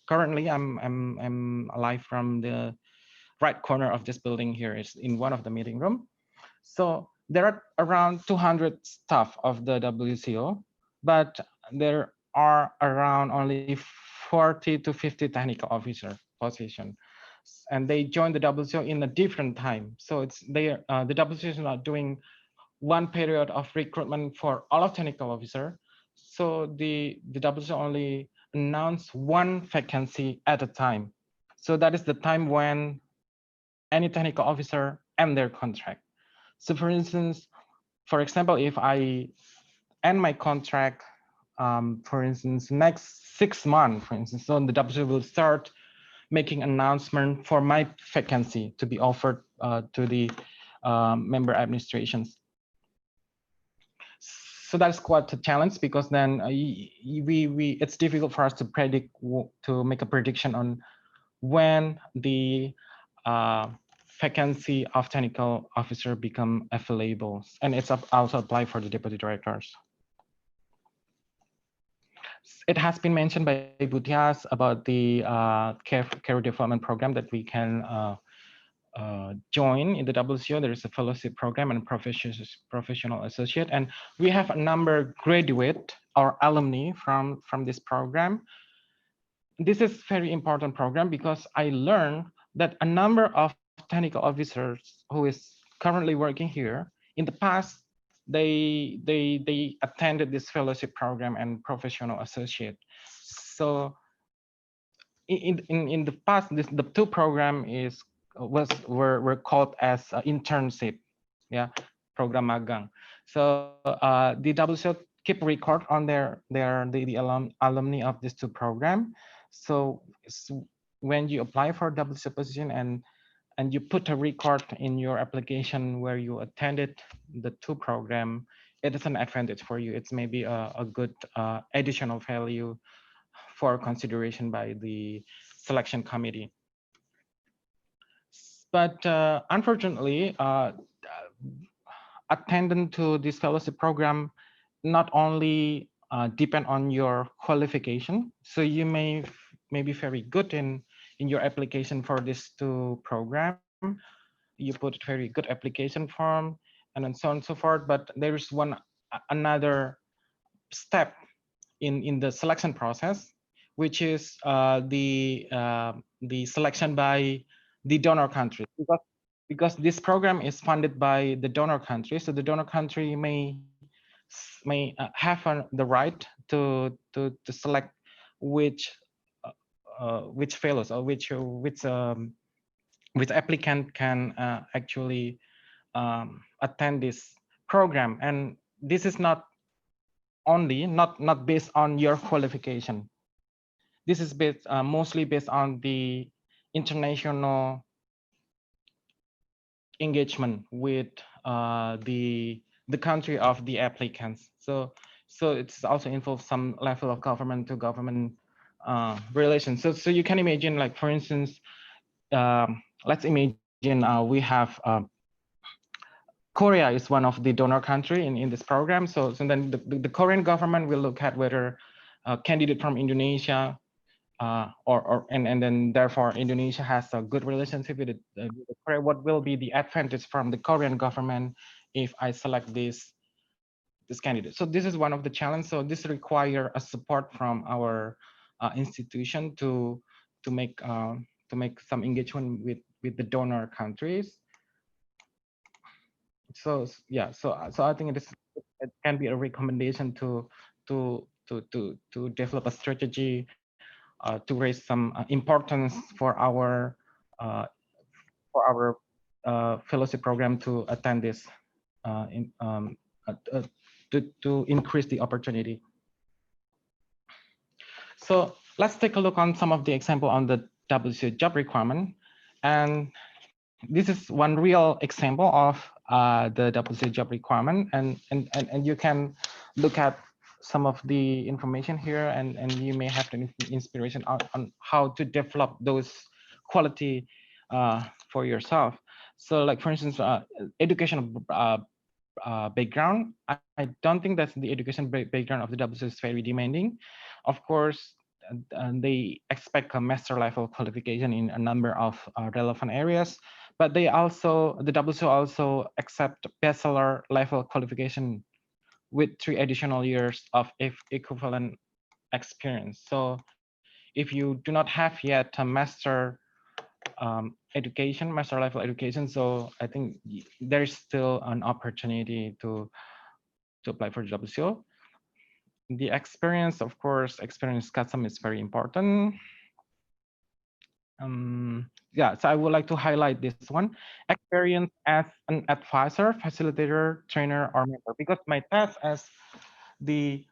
currently I'm live from the right corner of this building here. Is in one of the meeting room. So there are around 200 staff of the WCO, but there are around only 40 to 50 technical officer position, and they join the WCO in a different time. So it's the WCO is not doing one period of recruitment for all of technical officer. So the WCO only announce one vacancy at a time. So that is the time when any technical officer end their contract. So for instance, for example, if I end my contract, for instance, next 6 months, for instance, so the WCO will start making announcement for my vacancy to be offered to the member administrations. So that's quite a challenge, because then it's difficult for us to predict, to make a prediction on when the vacancy of technical officer become available, and it's also apply for the deputy directors. It has been mentioned by Butias about the career development program that we can join in the WCO. There is a fellowship program and professional associate, and we have a number graduate or alumni from this program. This is very important program, because I learned that a number of technical officers who is currently working here, in the past, they attended this fellowship program and professional associate. So in the past, the two program were called as internship, yeah, program magang. So the WCO keep record on the alumni of these two program. So when you apply for WCO position and you put a record in your application where you attended the two program, it is an advantage for you. It's maybe a good additional value for consideration by the selection committee. But unfortunately, attendance to this fellowship program not only depend on your qualification. So you may be very good in your application for this two program. You put very good application form and then so on and so forth. But there is another step in the selection process, which is the selection by the donor country, because this program is funded by the donor country. So the donor country may have the right to select which fellows or which applicant can actually attend this program. And this is not only not based on your qualification. This is based mostly based on the international engagement with the country of the applicants. So it's also involves some level of government to government relations. So you can imagine, like for instance, let's imagine we have Korea is one of the donor country in this program. So then the Korean government will look at whether a candidate from Indonesia and then therefore Indonesia has a good relationship with Korea. What will be the advantage from the Korean government if I select this candidate? So this is one of the challenges. So this require a support from our institution to make some engagement with the donor countries. So yeah, so I think it can be a recommendation to develop a strategy to raise some importance uh, for our fellowship program to attend this in, to increase the opportunity. So let's take a look on some of the example on the WCO job requirement, and this is one real example of the WCO job requirement, and you can look at some of the information here, and you may have an inspiration on how to develop those quality for yourself. So like for instance, educational background. I don't think that the education background of the WCO is very demanding. Of course, they expect a master level qualification in a number of relevant areas, but the WCO also accept bachelor level qualification with 3 additional years of equivalent experience. So if you do not have yet a master level education, so I think there is still an opportunity to apply for the WCO. The experience, of course, experience custom is very important. Yeah, so I would like to highlight this one: experience as an advisor, facilitator, trainer, or mentor. Because my task as the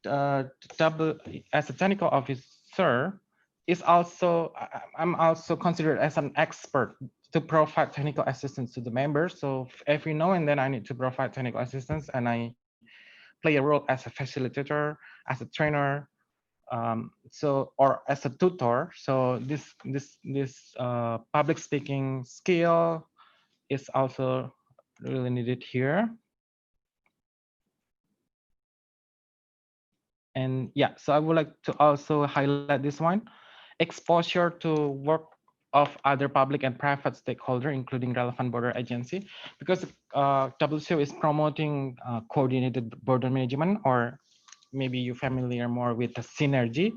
as a technical officer is also I'm also considered as an expert to provide technical assistance to the members. So every now and then I need to provide technical assistance, and I play a role as a facilitator, as a trainer, or as a tutor. So this public speaking skill is also really needed here. And yeah, so I would like to also highlight this one: exposure to work of other public and private stakeholder, including relevant border agency, because WCO is promoting coordinated border management, or maybe you're familiar more with the synergy.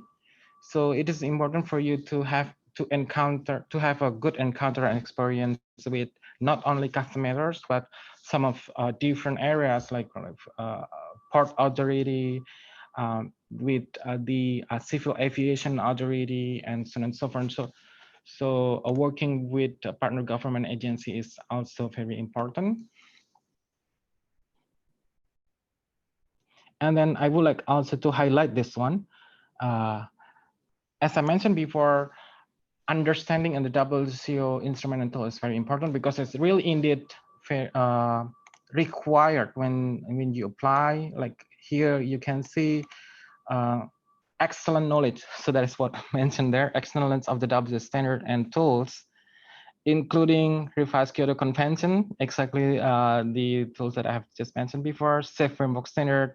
So it is important for you to have a good encounter and experience with not only customers, but some of different areas like port authority, with the civil aviation authority, and so on and so forth. So working with a partner government agency is also very important. And then I would like also to highlight this one. As I mentioned before, understanding in the WCO instrumental is very important, because it's really indeed required when you apply. Like here you can see excellent knowledge. So that is what I mentioned there: excellence of the WCO standard and tools, including revised Kyoto Convention, exactly the tools that I have just mentioned before, safe framework standard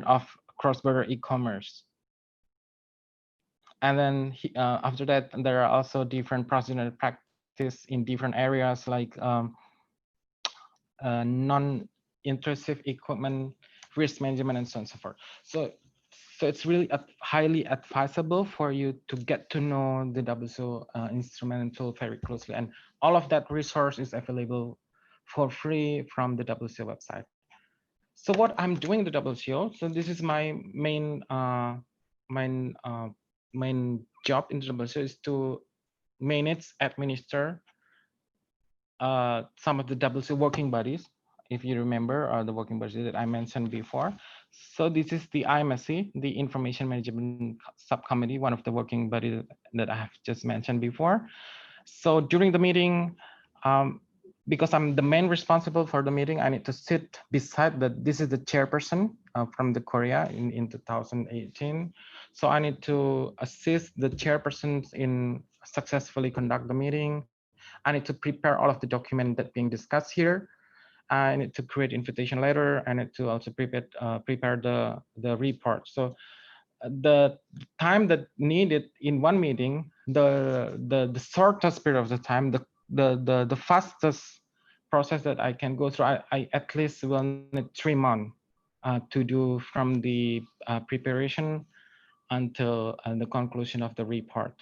of cross-border e-commerce. And then after that, there are also different procedure practice in different areas, like non-intrusive equipment, risk management, and so on and so forth. So it's really highly advisable for you to get to know the WCO instrumental very closely. And all of that resource is available for free from the WCO website. So what I'm doing in the WCO, so this is my main job in the WCO, is to manage, administer some of the WCO working bodies. If you remember, the working bodies that I mentioned before. So this is the IMSC, the Information Management Subcommittee, one of the working bodies that I have just mentioned before. So during the meeting, because I'm the main responsible for the meeting, I need to sit beside this is the chairperson from the Korea in 2018. So I need to assist the chairpersons in successfully conduct the meeting. I need to prepare all of the document that being discussed here. I need to create invitation letter. I need to also prepare the report. So the time that needed in one meeting, the shortest period of the time, the fastest process that I can go through, I at least will need 3 months to do from the preparation until the conclusion of the report.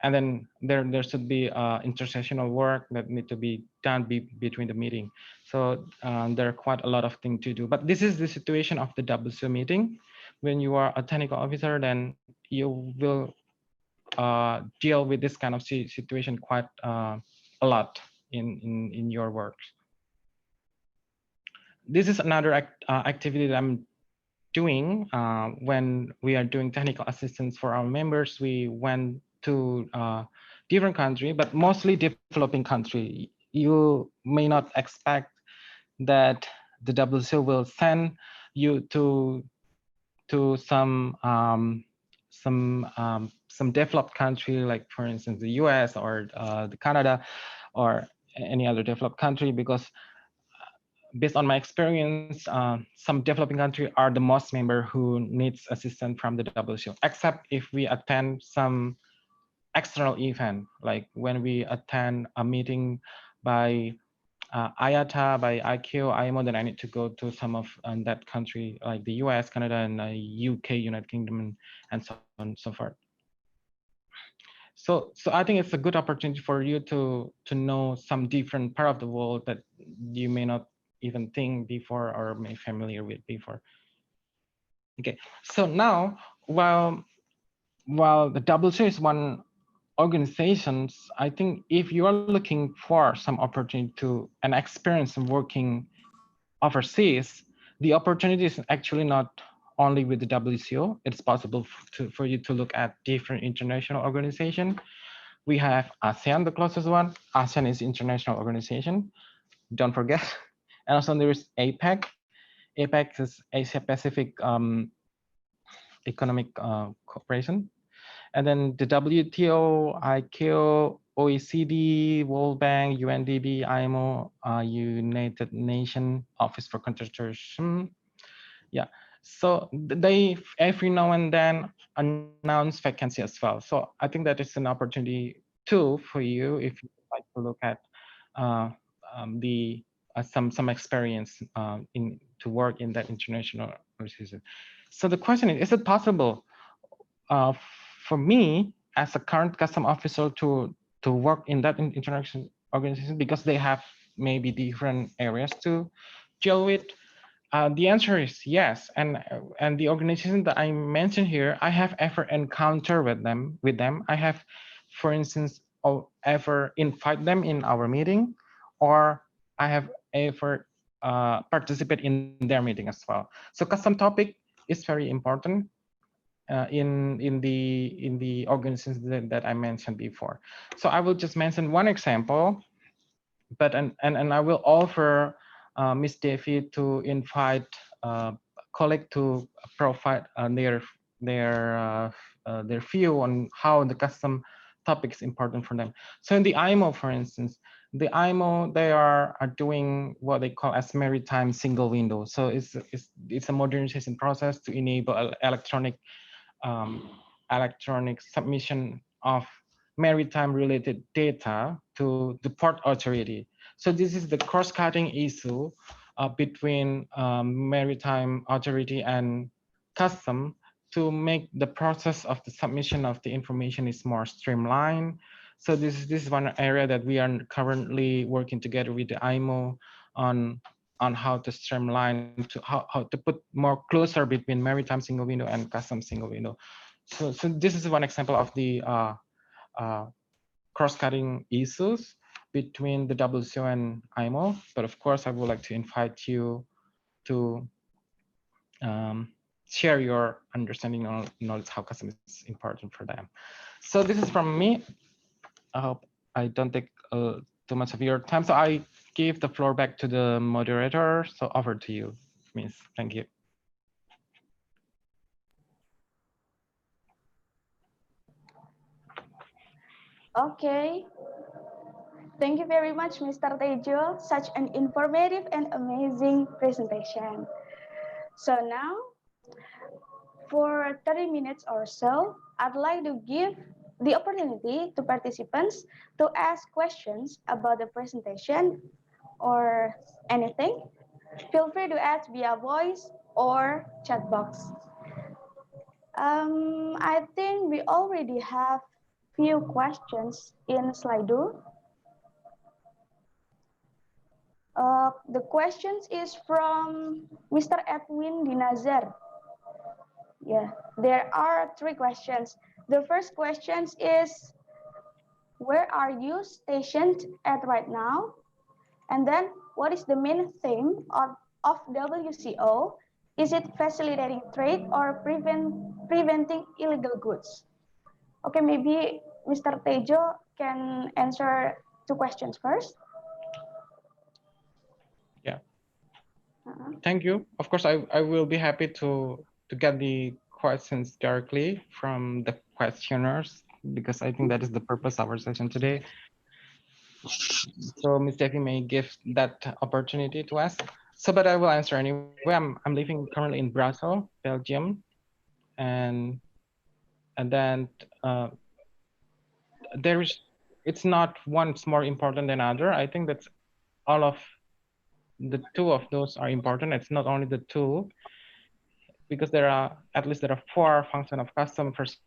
And then there should be intersessional work that need to be done between the meeting. So there are quite a lot of things to do. But this is the situation of the WCO meeting. When you are a technical officer, then you will deal with this kind of situation quite a lot in your work. This is another activity that I'm doing when we are doing technical assistance for our members. We went to different country, but mostly developing country. You may not expect that the WCO will send you to some developed country, like for instance the US or the Canada or any other developed country, because based on my experience, some developing countries are the most member who needs assistance from the WCO, except if we attend some external event, like when we attend a meeting by IATA, by ICAO, IMO, then I need to go to some of that country, like the US, Canada, and UK, United Kingdom, and so on and so forth. So I think it's a good opportunity for you to know some different part of the world that you may not even think before or may familiar with before. Okay, so now while the WCO is one organizations, I think if you are looking for some opportunity to an experience in working overseas, the opportunity is actually not only with the WCO. It's possible for you to look at different international organizations. We have ASEAN, the closest one. ASEAN is international organization, don't forget. And also there is APEC. APEC is Asia Pacific Economic Cooperation. And then the WTO, ICAO, OECD, World Bank, UNDP, IMO, United Nations Office for Counterterrorism. Yeah, so they every now and then announce vacancy as well. So I think that is an opportunity too for you if you like to look at uh, some experience in to work in that international organization. So the question is it possible uh, for me as a current custom officer to work in that international organization, because they have maybe different areas to deal with? The answer is yes, and the organization that I mentioned here, I have ever encountered with them. I have, for instance, ever invite them in our meeting, or I have ever participate in their meeting as well. So custom topic is very important in the organizations that I mentioned before. So I will just mention one example, but and I will offer Ms. Devi to invite colleague to provide their view on how the custom topic is important for them. So in the IMO, for instance, the IMO, they are doing what they call as maritime single window. So it's a modernization process to enable electronic submission of maritime related data to the port authority. So this is the cross-cutting issue between maritime authority and custom to make the process of the submission of the information is more streamlined. So this is one area that we are currently working together with the IMO on how to streamline, to how to put more closer between maritime single window and custom single window. So this is one example of the cross-cutting issues between the WCO and IMO. But of course, I would like to invite you to share your understanding on knowledge how custom is important for them. So this is from me. I hope I don't take too much of your time. So I give the floor back to the moderator. So over to you, Miss. Thank you. Okay. Thank you very much, Mr. Tejo. Such an informative and amazing presentation. So now, for 30 minutes or so, I'd like to give the opportunity to participants to ask questions about the presentation or anything. Feel free to ask via voice or chat box. I think we already have few questions in Slido. The questions is from Mr. Edwin Dinazar. Yeah, there are three questions. The first question is, where are you stationed at right now? And then, what is the main theme of WCO? Is it facilitating trade or preventing illegal goods? Okay, maybe Mr. Tejo can answer two questions first. Yeah. Thank you. Of course, I will be happy to get the questions directly from the questioners, because I think that is the purpose of our session today. So Ms. Devi may give that opportunity to us. So, but I will answer anyway. I'm living currently in Brussels, Belgium, and then it's not one's more important than other. I think that's all of the two of those are important. It's not only the two, because there are four functions of custom. First,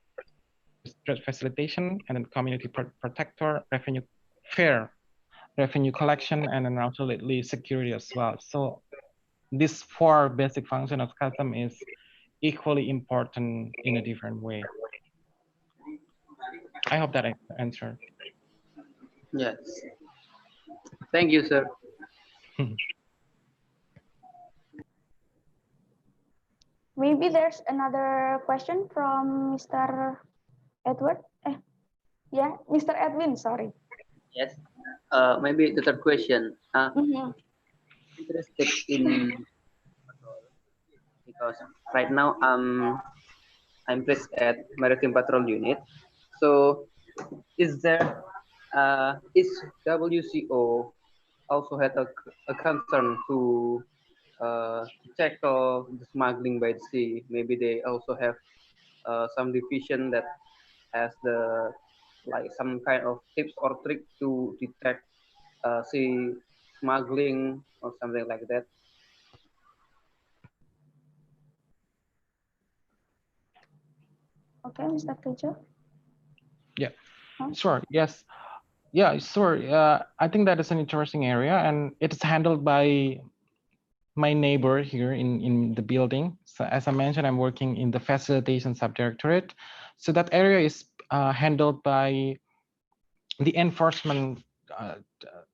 trade facilitation, and then community protector, fair revenue collection, and then also lately security as well. So these four basic functions of custom is equally important in a different way. I hope that I answered. Yes. Thank you, sir. Maybe there's another question from Mr. Edward. Yeah, Mr. Edwin, sorry. Yes. Maybe the third question. Interested in because right now I'm placed at Maritime Patrol Unit. So is there is WCO also had a concern to tackle the smuggling by the sea? Maybe they also have some division that has the like some kind of tips or trick to detect sea smuggling or something like that. Okay, Mr. Tejo. Yeah, sure. Yes. Yeah, sure. I think that is an interesting area, and it is handled by my neighbor here in the building. So as I mentioned, I'm working in the facilitation subdirectorate. So that area is handled by the enforcement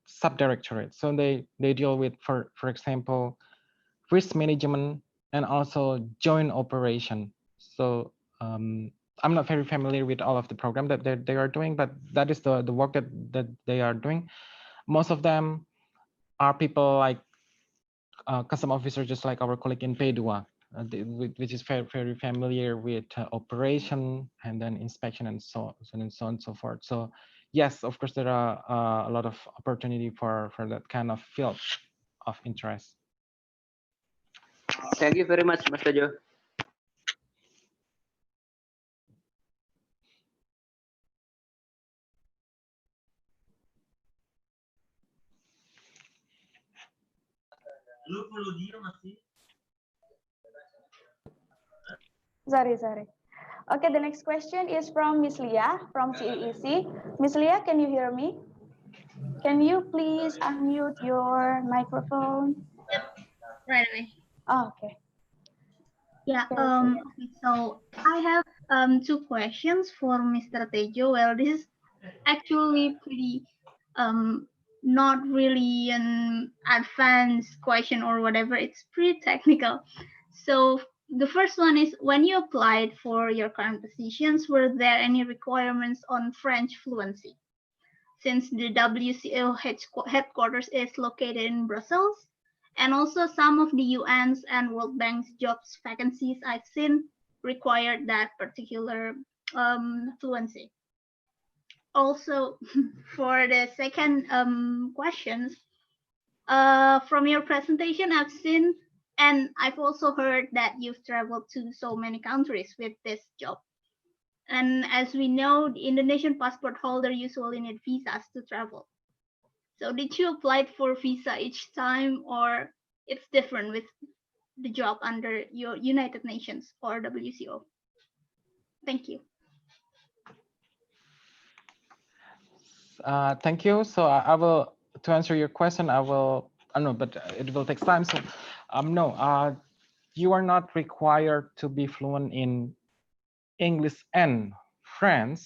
subdirectorate. So they deal with, for example, risk management and also joint operation. So I'm not very familiar with all of the program that they are doing, but that is the work that they are doing. Most of them are people like custom officers, just like our colleague in P2, which is very familiar with operation and then inspection and so on and so forth. So yes, of course, there are a lot of opportunity for that kind of field of interest. Thank you very much, Mas Tejo. Sorry. Okay, the next question is from Miss Leah from CEEC. Miss Leah, can you hear me? Can you please unmute your microphone? Yep, right away. Oh, okay. Yeah, okay, so I have two questions for Mr. Tejo. Well, this is actually pretty not really an advanced question or whatever. It's pretty technical. So the first one is, when you applied for your current positions, were there any requirements on French fluency? Since the WCO headquarters is located in Brussels, and also some of the UN's and World Bank's jobs vacancies I've seen required that particular fluency. also for the second questions, from your presentation, I've seen and I've also heard that you've traveled to so many countries with this job. And as we know, the Indonesian passport holder usually need visas to travel. So did you apply for visa each time, or it's different with the job under your United Nations or WCO? Thank you. Thank you. So I will, to answer your question, I will, no, but it will take time. So no, you are not required to be fluent in English and French,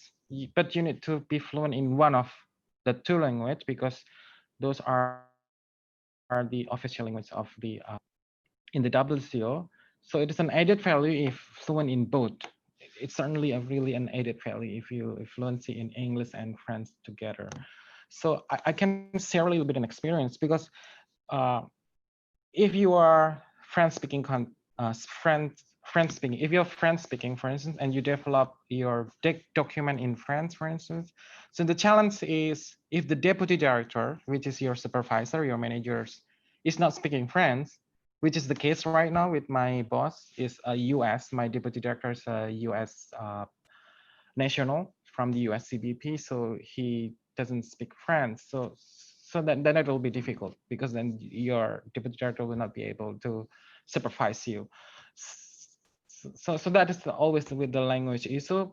but you need to be fluent in one of the two language because those are the official language of the in the WCO. So it is an added value if fluent in both. It's certainly a really an added value if you if fluency in English and French together. So I can share a little bit an experience because uh, if you are French speaking French speaking, if you're French speaking, for instance, and you develop your document in French, for instance, so the challenge is if the deputy director, which is your supervisor, your managers, is not speaking French, which is the case right now with my boss, is a US, my deputy director is a US national from the US CBP, so he doesn't speak French. So then it will be difficult because then your deputy director will not be able to supervise you. So that is always with the language issue.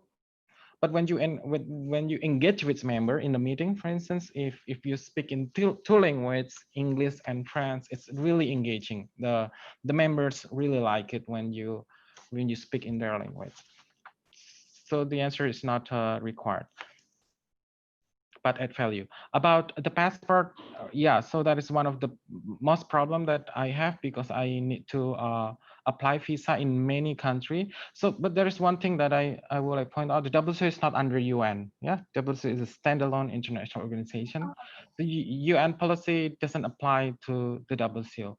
But when when you engage with member in the meeting, for instance, if you speak in two languages, English and French, it's really engaging. The members really like it when you speak in their language. So the answer is not required, but add value. About the passport, yeah, so that is one of the most problem that I have because I need to apply visa in many country. So, but there is one thing that I will like point out: the WCO is not under UN. Yeah, WCO is a standalone international organization. The UN policy doesn't apply to the WCO.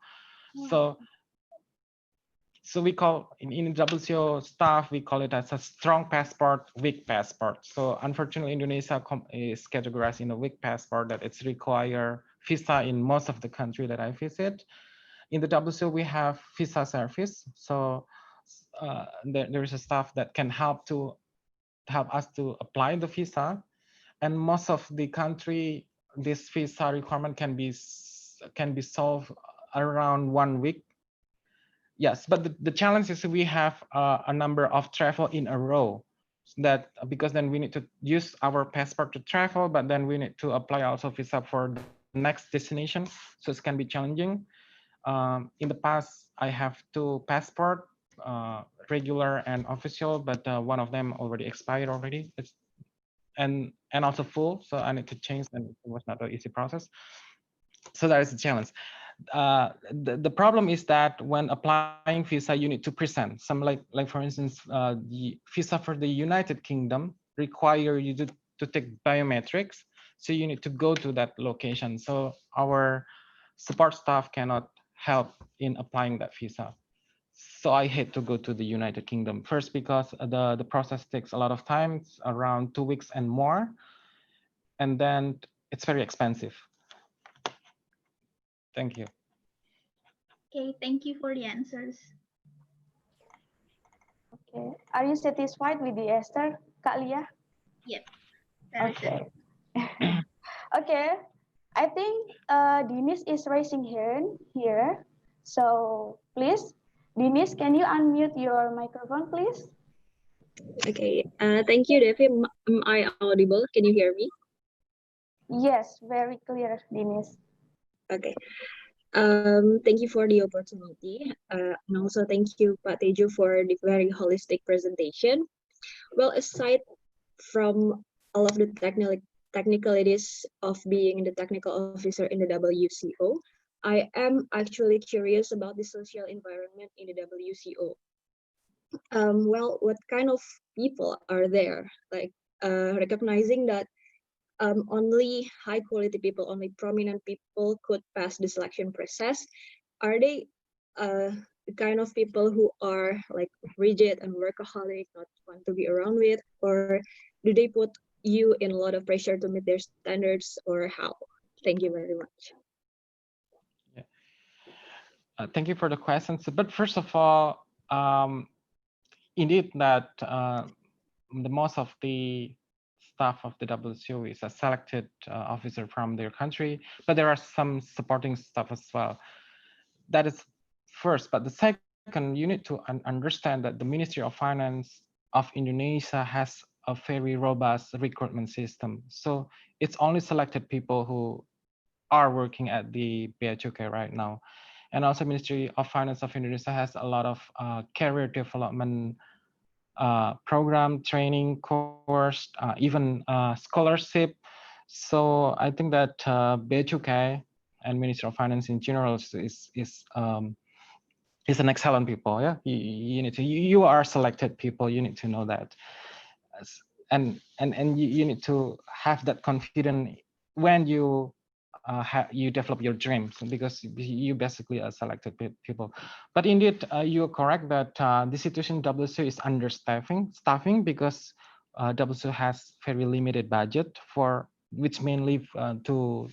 So we call in WCO staff, we call it as a strong passport, weak passport. So unfortunately, Indonesia is categorized in a weak passport that it's require visa in most of the country that I visit. In the WCO, we have visa service. So there is a staff that can help us to apply the visa. And most of the country, this visa requirement can be solved around 1 week. Yes, but the challenge is we have a number of travel in a row that because then we need to use our passport to travel, but then we need to apply also visa for the next destination. So it can be challenging. In the past, I have two passport, regular and official, but one of them already expired already. It's and also full, so I need to change, and it was not an easy process. So that is a challenge. The problem is that when applying visa, you need to present some like for instance, the visa for the United Kingdom require you to take biometrics. So you need to go to that location. So our support staff cannot help in applying that visa. So I had to go to the United Kingdom first because the process takes a lot of time, it's around 2 weeks and more. And then it's very expensive. Thank you. Okay, thank you for the answers. Okay. Are you satisfied with the Esther, Kak Lia? Yep. Very Okay. good. Okay. I think Dinis is raising hand here. So please, Dinis, can you unmute your microphone, please? Okay, thank you, Devi. Am I audible? Can you hear me? Yes, very clear, Dinis. Okay. Thank you for the opportunity. And also thank you, Pak Tejo, for the very holistic presentation. Well, aside from all of the technicalities of being the technical officer in the WCO, I am actually curious about the social environment in the WCO. Well, what kind of people are there? Like recognizing that only high quality people, only prominent people could pass the selection process. Are they the kind of people who are like rigid and workaholic, not fun to be around with, or do they put you in a lot of pressure to meet their standards, or how? Thank you very much. Yeah. Thank you for the questions. But first of all, indeed that the most of the staff of the WCO is a selected officer from their country, but there are some supporting staff as well. That is first, but the second, you need to understand that the Ministry of Finance of Indonesia has a very robust recruitment system. So it's only selected people who are working at the Bea Cukai right now. And also Ministry of Finance of Indonesia has a lot of career development program, training course, even scholarship. So I think that Bea Cukai and Ministry of Finance in general is an excellent people. Yeah, you need to, you are selected people. You need to know that, and you need to have that confidence when you you develop your dreams, because you basically are selected people. But indeed, you're correct that the situation WCO is staffing because WCO has very limited budget for which mainly to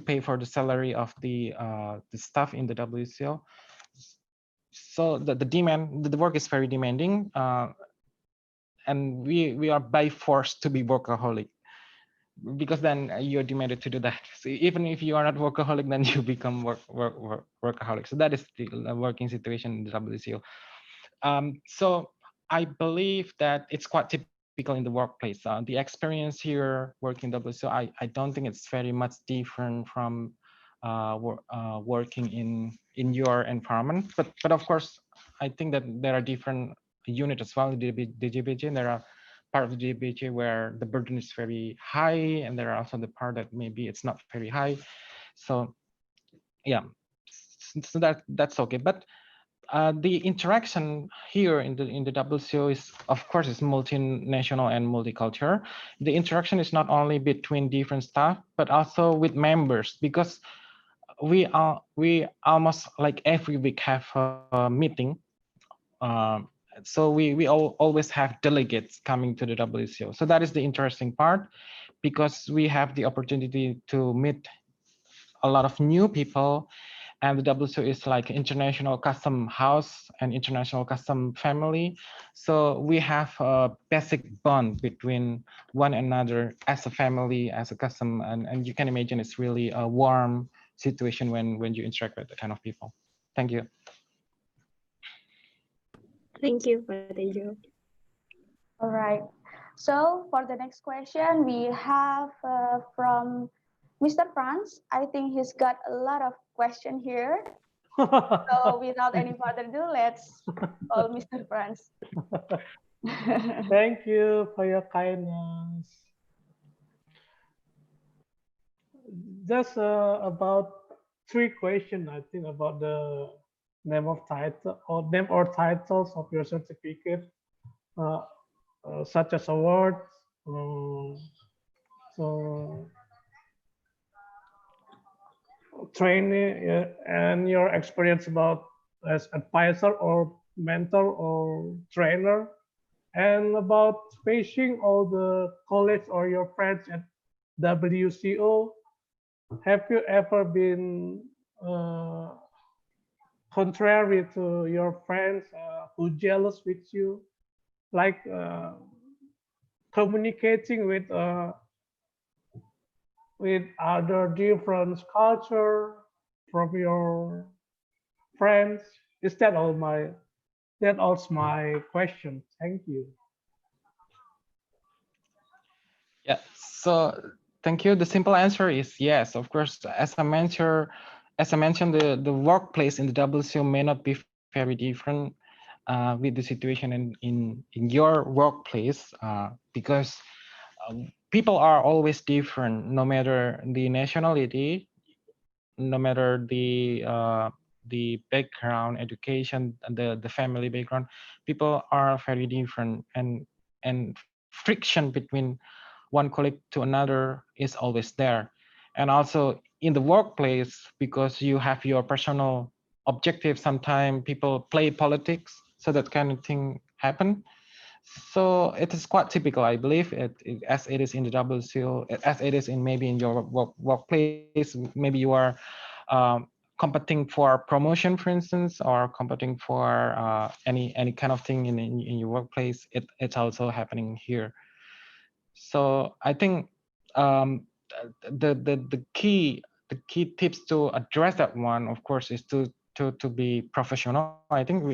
pay for the salary of the staff in the WCO. So the demand, the work is very demanding, and we are by force to be workaholic, because then you're demanded to do that. So even if you are not workaholic, then you become workaholic. So that is the working situation in the WCO. So I believe that it's quite typical in the workplace. The experience here working WCO, I don't think it's very much different from working in your environment. But of course, I think that there are different units as well. The GBJ, there are part of the GBJ where the burden is very high, and there are also the part that maybe it's not very high. So yeah, so that's okay. But the interaction here in the WCO is, of course, is multinational and multicultural. The interaction is not only between different staff, but also with members, because we almost like every week have a meeting. So we always have delegates coming to the WCO. So that is the interesting part, because we have the opportunity to meet a lot of new people. And the WCO is like international custom house and international custom family. So we have a basic bond between one another as a family, as a custom, and you can imagine it's really a warm situation when you interact with the kind of people. Thank you. Thank you, Pak Tejo. All right. So for the next question, we have from Mr. Franz. I think he's got a lot of question here. So without any further ado, let's call Mr. Franz. Thank you for your kindness. Just about 3 questions, I think, about the name or titles of your certificate, such as awards. So training and your experience about as advisor or mentor or trainer, and about facing all the colleagues or your friends at WCO. Have you ever been contrary to your friends who jealous with you, like communicating with other different culture from your friends? Is that all my question? Thank you. Yeah. So thank you. The simple answer is yes. Of course, as I mentioned, the workplace in the WCO may not be very different with the situation in your workplace, because people are always different, no matter the nationality, no matter the background, education, and the family background. People are very different, and friction between one colleague to another is always there. And also in the workplace, because you have your personal objectives, sometimes people play politics, so that kind of thing happen. So it is quite typical, I believe, as it is in the WCO, as it is in maybe in your workplace. Maybe you are competing for promotion, for instance, or competing for any kind of thing in your workplace. It's also happening here. So I think the key tips to address that one, of course, is to be professional. I think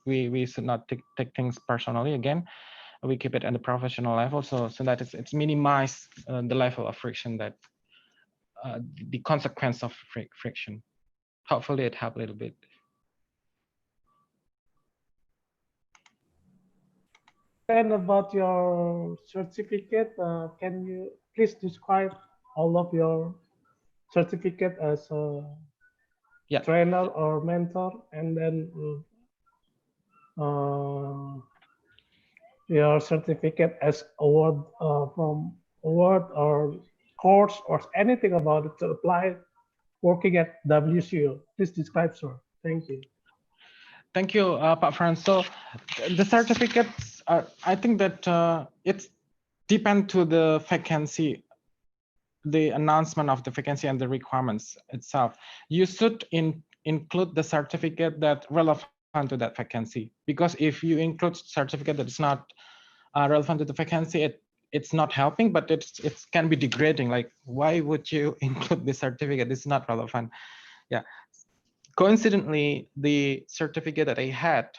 we should not take things personally. Again, we keep it at the professional level, so that it's minimize the level of friction, that the consequence of friction. Hopefully it helped a little bit. And about your certificate, can you please describe all of your certificate as a trainer or mentor, and then your certificate as award from award or course or anything about it to apply working at WCO. Please describe, sir. Thank you. Thank you, Pak Franz. So the certificates, I think that it's depend to the vacancy, the announcement of the vacancy and the requirements itself. You should include the certificate that relevant to that vacancy, because if you include certificate that is not relevant to the vacancy, it's not helping, but it can be degrading. Like, why would you include this certificate? It's not relevant. Yeah. Coincidentally, the certificate that I had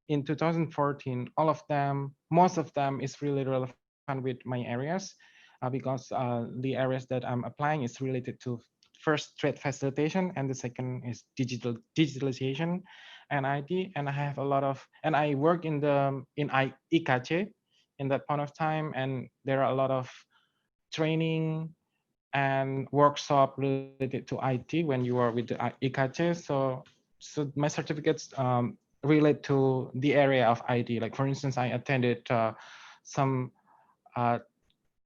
in 2014, all of them, most of them is really relevant with my areas, because the areas that I'm applying is related to first trade facilitation, and the second is digitalization and IT. And I have a lot of, and I work in IKC in that point of time, and there are a lot of training and workshop related to IT when you are with the IKC. So my certificates relate to the area of IT. Like, for instance, I attended some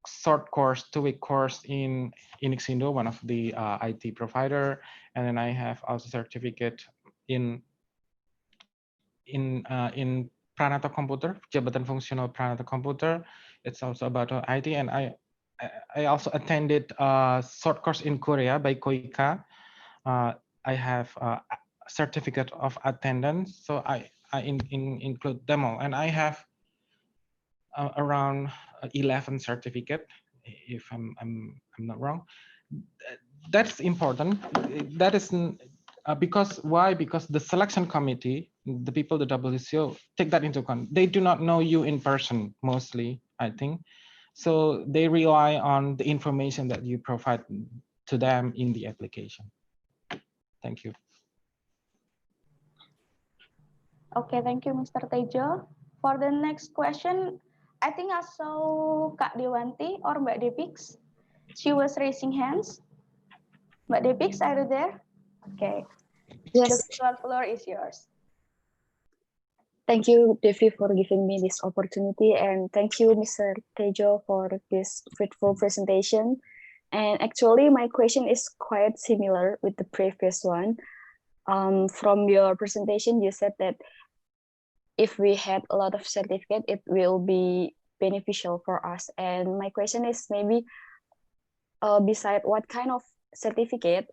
short course, 2-week course in Ixindo, one of the IT provider, and then I have also certificate in Pranata Computer, Jabatan Fungsional Pranata Computer. It's also about IT, and I also attended a short course in Korea by Koika. I have a certificate of attendance, so I include them all, and I have around 11 certificate, if I'm not wrong. That's important. That is because why? Because the selection committee, the people, the WCO, take that into account. They do not know you in person mostly, I think. So they rely on the information that you provide to them in the application. Thank you. Okay, thank you, Mr. Tejo. For the next question, I think I saw Kak Dewanti or Mbak Depix. She was raising hands. Mbak Depix, are you there? Okay. Yes. The floor is yours. Thank you, Devi, for giving me this opportunity, and thank you, Mr. Tejo, for this fruitful presentation. And actually, my question is quite similar with the previous one. From your presentation, you said that if we had a lot of certificate, it will be beneficial for us. And my question is maybe, beside what kind of certificate,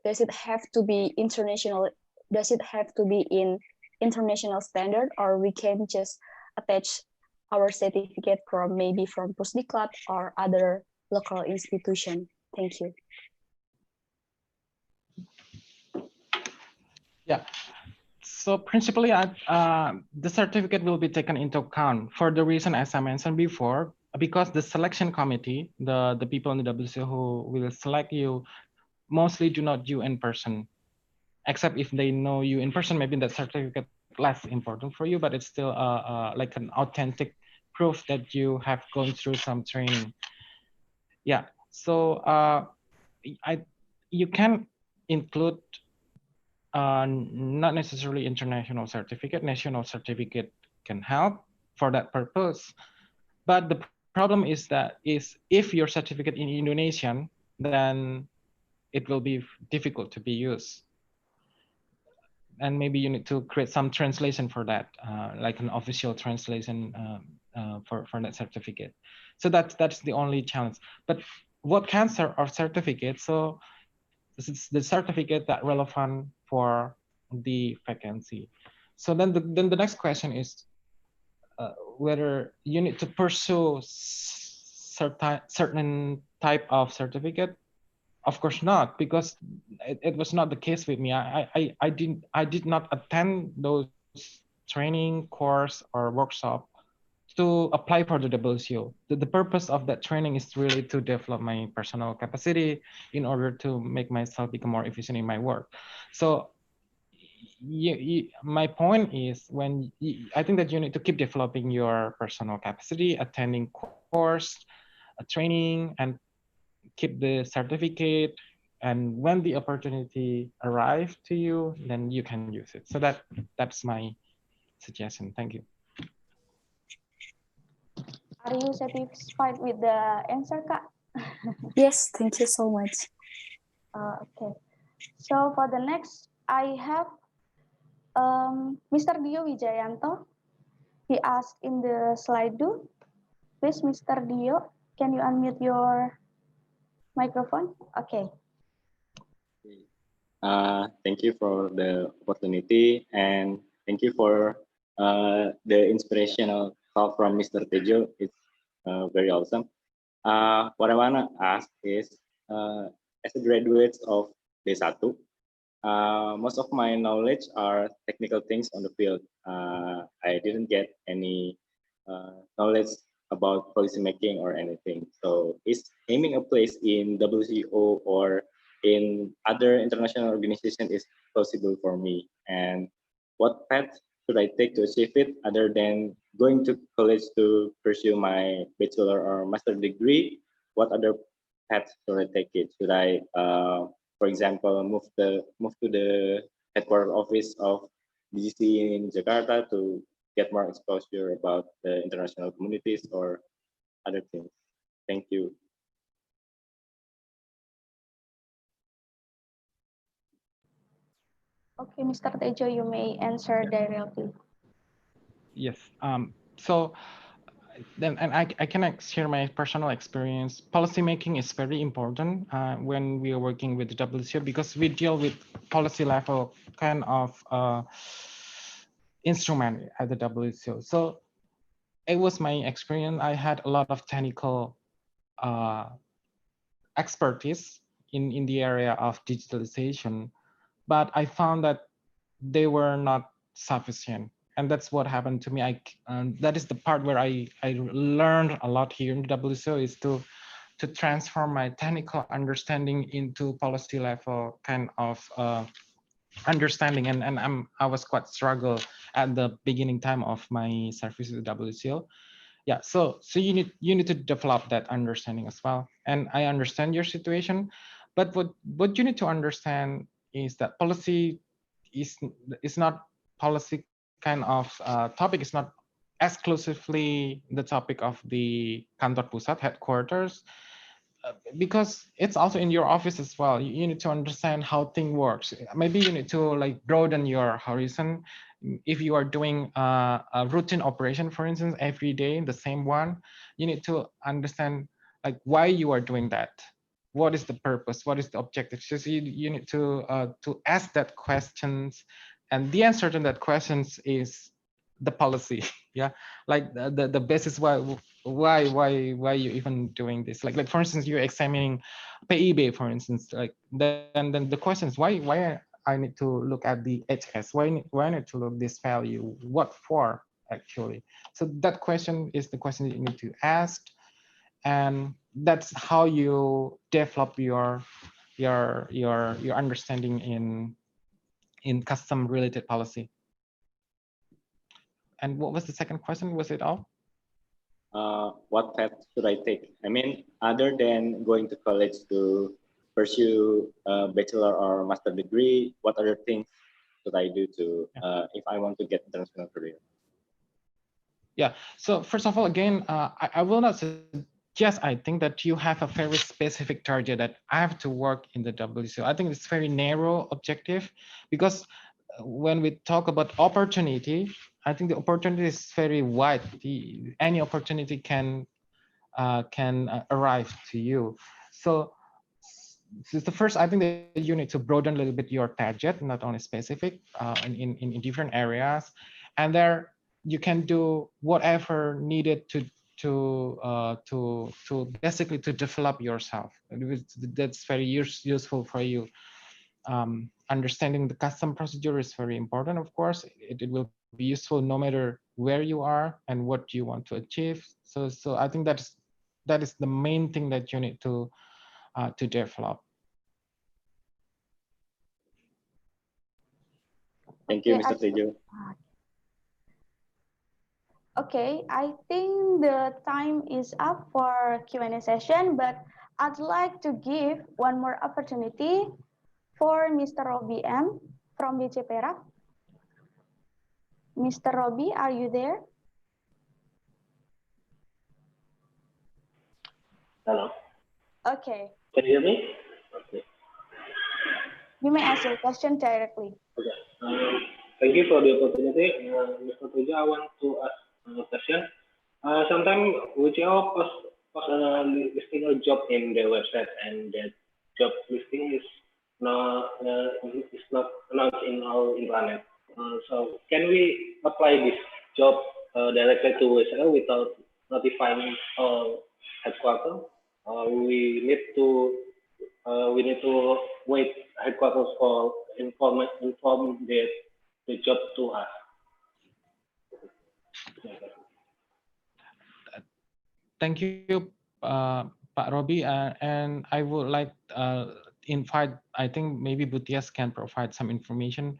does it have to be international? Does it have to be in international standard, or we can just attach our certificate from maybe from Pusdiklat or other local institution? Thank you. Yeah. So principally, the certificate will be taken into account for the reason, as I mentioned before, because the selection committee, the people in the WCO who will select you, mostly do not you in person. Except if they know you in person, maybe that certificate less important for you, but it's still like an authentic proof that you have gone through some training. Yeah. So you can include not necessarily international certificate. National certificate can help for that purpose. But the problem is if your certificate in Indonesian, then it will be difficult to be used. and maybe you need to create some translation for that, like an official translation for that certificate. So that's the only challenge. But what kinds of certificates? So this is the certificate that relevant for the vacancy. So then the next question is whether you need to pursue certain type of certificate. Of course not, because it was not the case with me. I did not attend those training course or workshop to apply for the WCO. The purpose of that training is really to develop my personal capacity in order to make myself become more efficient in my work. So my point is I think that you need to keep developing your personal capacity, attending course, training, and keep the certificate. And when the opportunity arrives to you, then you can use it. So that's my suggestion. Thank you. Are you satisfied with the answer, Kak? Yes, thank you so much. Okay. So for the next, I have Mr. Dio Wijayanto. He asked in the slide do. Please, Mr. Dio, can you unmute your microphone? Okay. Thank you for the opportunity, and thank you for the inspirational talk from Mr. Tejo. It's very awesome. What I want to ask is, as a graduate of D1, most of my knowledge are technical things on the field. I didn't get any knowledge about policy making or anything. So is aiming a place in WCO or in other international organization is possible for me? And what path should I take to achieve it other than going to college to pursue my bachelor or master degree? What other path should I take it? Should I, for example, move to the headquarters office of DGC in Jakarta to get more exposure about the international communities or other things? Thank you. Okay, Mr. Tejo, you may answer directly. Yes. So then, and I can share my personal experience. Policymaking is very important when we are working with the WCO, because we deal with policy level kind of instrument at the WCO. So it was my experience. I had a lot of technical expertise in the area of digitalization, but I found that they were not sufficient. And that's what happened to me. That is the part where I learned a lot here in the WCO, is to transform my technical understanding into policy level kind of understanding. And I was quite struggle at the beginning time of my service with the WCO. Yeah, so you need to develop that understanding as well. And I understand your situation, but what you need to understand is that policy is not policy kind of topic is not exclusively the topic of the kantor pusat headquarters, because it's also in your office as well. You need to understand how thing works. Maybe you need to like broaden your horizon. If you are doing a routine operation, for instance, every day, the same one, you need to understand like why you are doing that. What is the purpose? What is the objective? So you need to ask that questions, and the answer to that questions is the policy. Yeah, like the basis why you even doing this. Like for instance, you're examining PIB, for instance. Like then the question is why I need to look at the HS? Why I need to look this value? What for actually? So that question is the question that you need to ask, and that's how you develop your understanding in custom related policy. And what was the second question? Was it all? What path should I take? I mean, other than going to college to pursue a bachelor or master degree, what other things should I do to if I want to get international career? Yeah. So first of all, again, I will not suggest. I think that you have a very specific target that I have to work in the WCO. I think it's very narrow objective, because when we talk about opportunity, I think the opportunity is very wide. Any opportunity can arrive to you. So the first, I think that you need to broaden a little bit your target, not only specific in different areas, and there you can do whatever needed to basically to develop yourself. That's very useful for you. Understanding the custom procedure is very important, of course. It will be useful no matter where you are and what you want to achieve. So I think that is the main thing that you need to develop. Thank you, Okay, Mr. Tejo. Okay, I think the time is up for Q&A session, but I'd like to give one more opportunity for Mr. Robbie M. from BC Perak. Mr. Robbie, are you there? Hello. Okay. Can you hear me? Okay. You may ask your question directly. Okay. Thank you for the opportunity. Mr. Tejo, I want to ask a question. Sometimes WCO post listing a job in their website, and that job listing is not announced in our intranet. So can we apply this job directly to WCO without notifying our headquarters? We need to wait headquarters for inform the job to us. Thank you, Pak Robi, and I would like invite. I think maybe Butias can provide some information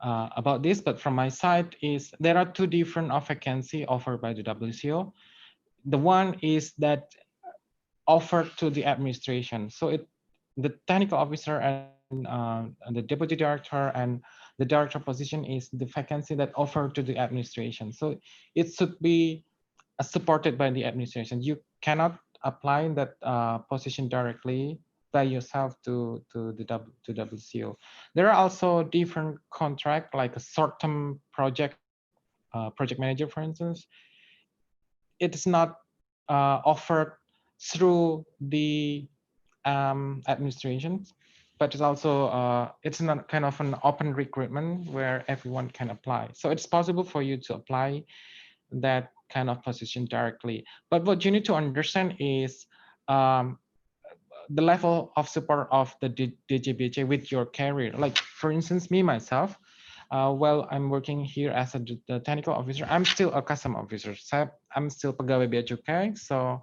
about this. But from my side, is there are two different vacancy offered by the WCO. The one is that offered to the administration. So the technical officer and the deputy director and the director position is the vacancy that offered to the administration. So it should be supported by the administration. You cannot apply that position directly by yourself to WCO. There are also different contract, like a short-term project manager, for instance. It is not offered through the administration, but it's also it's not kind of an open recruitment where everyone can apply. So it's possible for you to apply that kind of position directly. But what you need to understand is the level of support of the DJBJ with your career. Like for instance, me myself, while I'm working here as the technical officer, I'm still a custom officer. I'm still pegawai bea cukai, so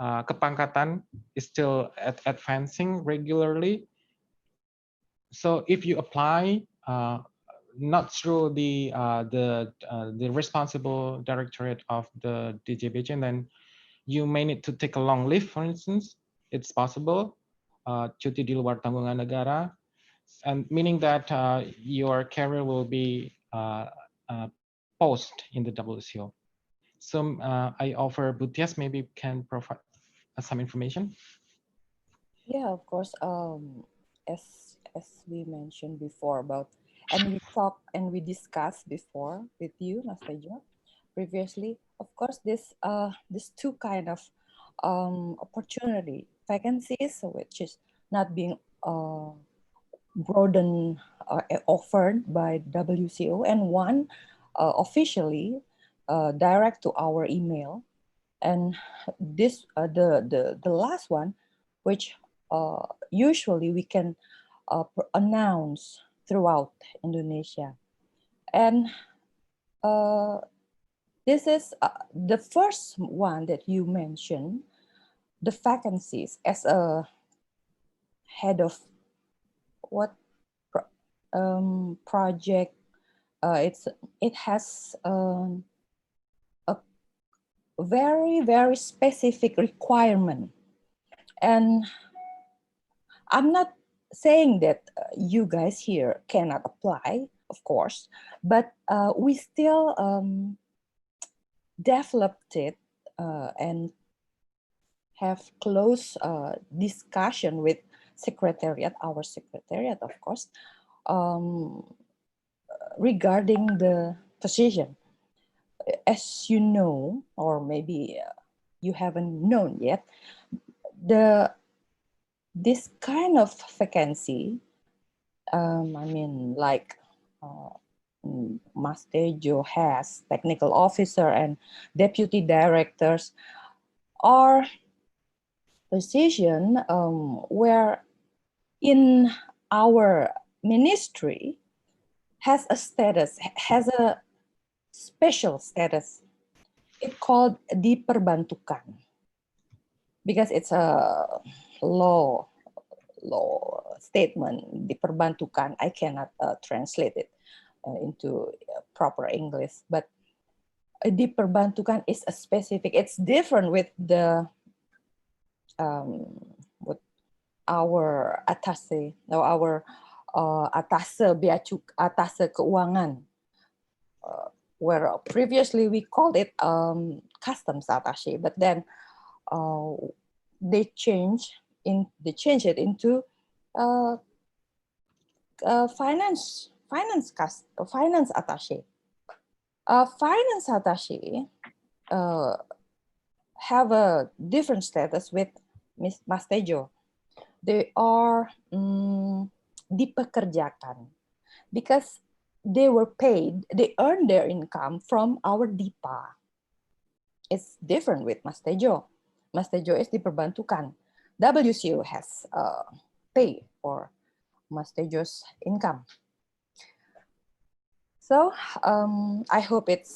kepangkatan is still advancing regularly. So if you apply not through the responsible directorate of the DJBJ, then you may need to take a long leave, for instance. It's possible, cuti di luar tanggungan negara, and meaning that your career will be paused in the WCO. So I offer Butias maybe can provide some information. Yeah, of course. As we mentioned before about, and we talked and we discussed before with you, Mas Tejo, previously. Of course, this two kind of opportunity vacancies, which is not being broadened offered by WCO, and one officially direct to our email, and this the last one, which usually we can announce throughout Indonesia, and this is the first one that you mentioned, the vacancies as a head of what project. It has a very specific requirement, and I'm not saying that you guys here cannot apply, of course, but we still developed it and have close discussion with secretariat, our secretariat, of course, regarding the position, as you know, or maybe you haven't known yet, this kind of vacancy, I mean, like Mas Tejo has technical officer and deputy directors, are position where in our ministry has a status, has a special status. It's called diperbantukan because it's a law statement. Diperbantukan, I cannot translate it into proper English, but diperbantukan is a specific. It's different with the with our atase, or our atase keuangan, where previously we called it customs attaché, but then they change it into finance attaché. Finance attaché have a different status with Mas Tejo. They are dipekerjakan because they were paid, they earned their income from our DIPA. It's different with Mas Tejo. Mas Tejo is diperbantukan. WCO has pay for Mas Tejo's income. So I hope it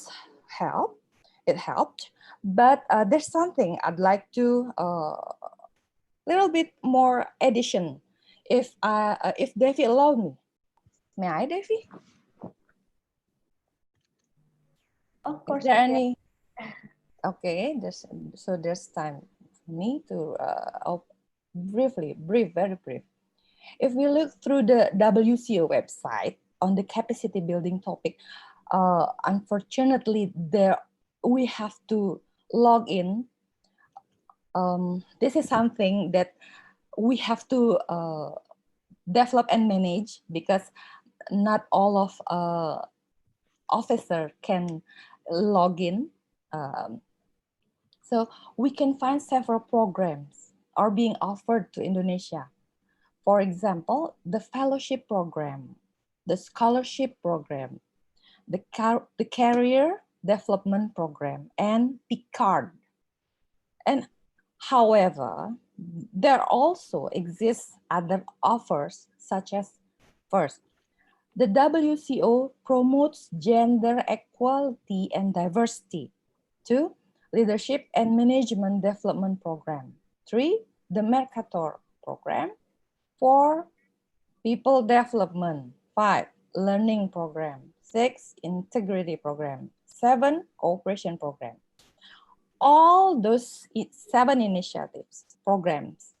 helped. But there's something I'd like to little bit more addition, if Devi allowed me. May I, Devi? Of course. Is there any? Okay, there's time for me to very brief. If we look through the WCO website on the capacity building topic, unfortunately, we have to log in. This is something that we have to develop and manage because not all of officer can log in. So we can find several programs are being offered to Indonesia. For example, the fellowship program, the scholarship program, the career development program, and PCARD. And however, there also exists other offers such as, first, the WCO promotes gender equality and diversity. 2, leadership and management development program. 3, the Mercator program. 4, people development. 5, learning program. 6, integrity program. 7, cooperation program. All those 7 initiatives, programs,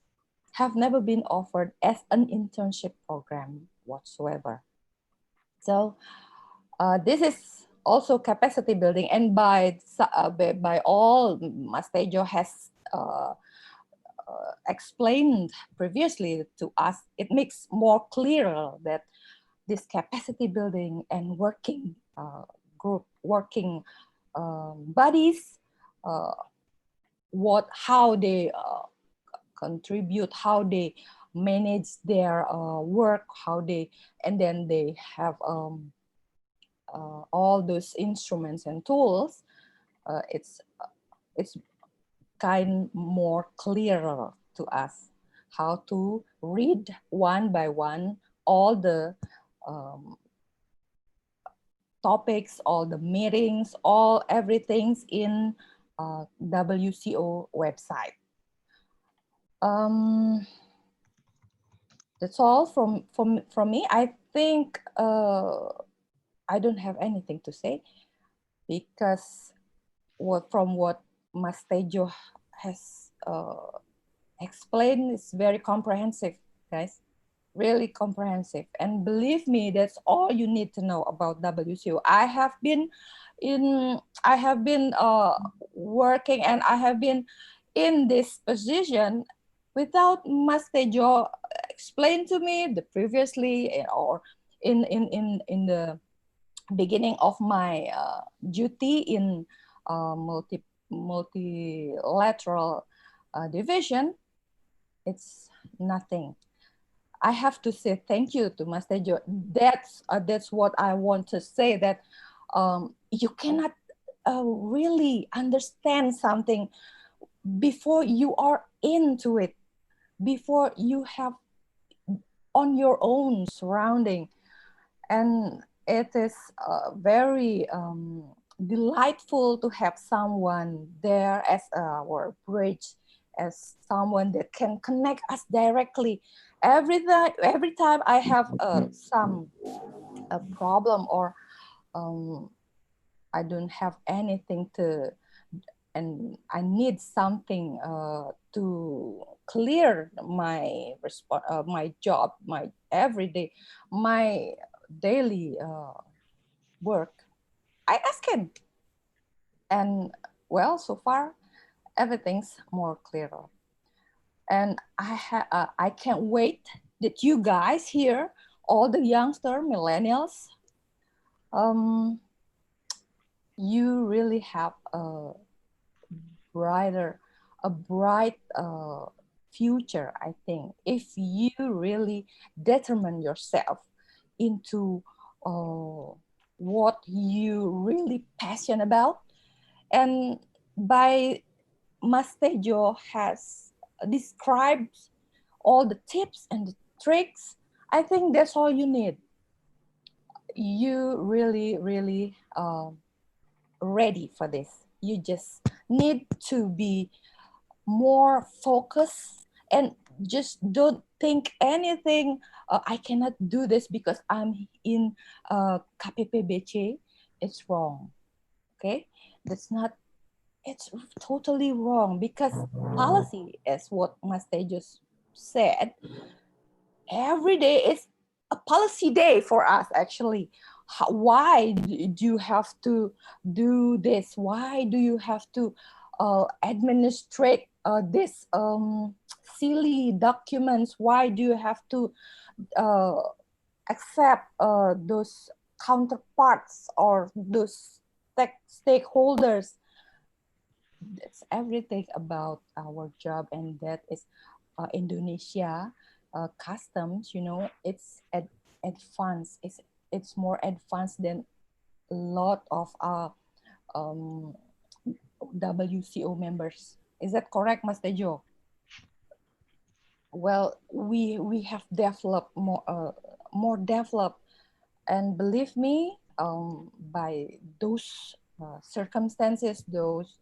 have never been offered as an internship program whatsoever. So this is also capacity building, and by all Mas Tejo has explained previously to us, it makes more clear that this capacity building and working group, working bodies, how they contribute, how they manage their work, and then they have all those instruments and tools. It's kind more clearer to us how to read one by one all the topics, all the meetings, everything's in WCO website. That's all from me. I think I don't have anything to say because from what Mas Tejo has explained is very comprehensive, guys. Really comprehensive. And believe me, that's all you need to know about WCO. I have been working, and I have been in this position without Mas Tejo explain to me the previously, or in the beginning of my duty in multilateral division, it's nothing. I have to say thank you to Master Tejo. That's what I want to say, that you cannot really understand something before you are into it, before you have on your own surrounding. And it is very delightful to have someone there as our bridge, as someone that can connect us directly. Every time I have some a problem, or I don't have anything to, and I need something to clear my my job, my everyday, my daily work, I ask him. And well, so far everything's more clearer. And I can't wait that you guys here, all the youngster millennials, you really have brighter, a bright future, I think, if you really determine yourself into what you really passionate about. And by Master Tejo has described all the tips and the tricks, I think that's all you need. You really, really ready for this. You just need to be more focused and just don't think anything. I cannot do this because I'm in KPPBC. It's wrong. Okay, that's not. It's totally wrong, because policy, as what Master just said, every day is a policy day for us, actually. Why do you have to do this? Why do you have to administrate this silly documents? Why do you have to uh, accept those counterparts or those stakeholders? That's everything about our job, and that is Indonesia customs. You know, it's advanced. It's more advanced than a lot of our WCO members. Is that correct, Master Tejo? Well, we have developed more developed, and believe me, by those circumstances, those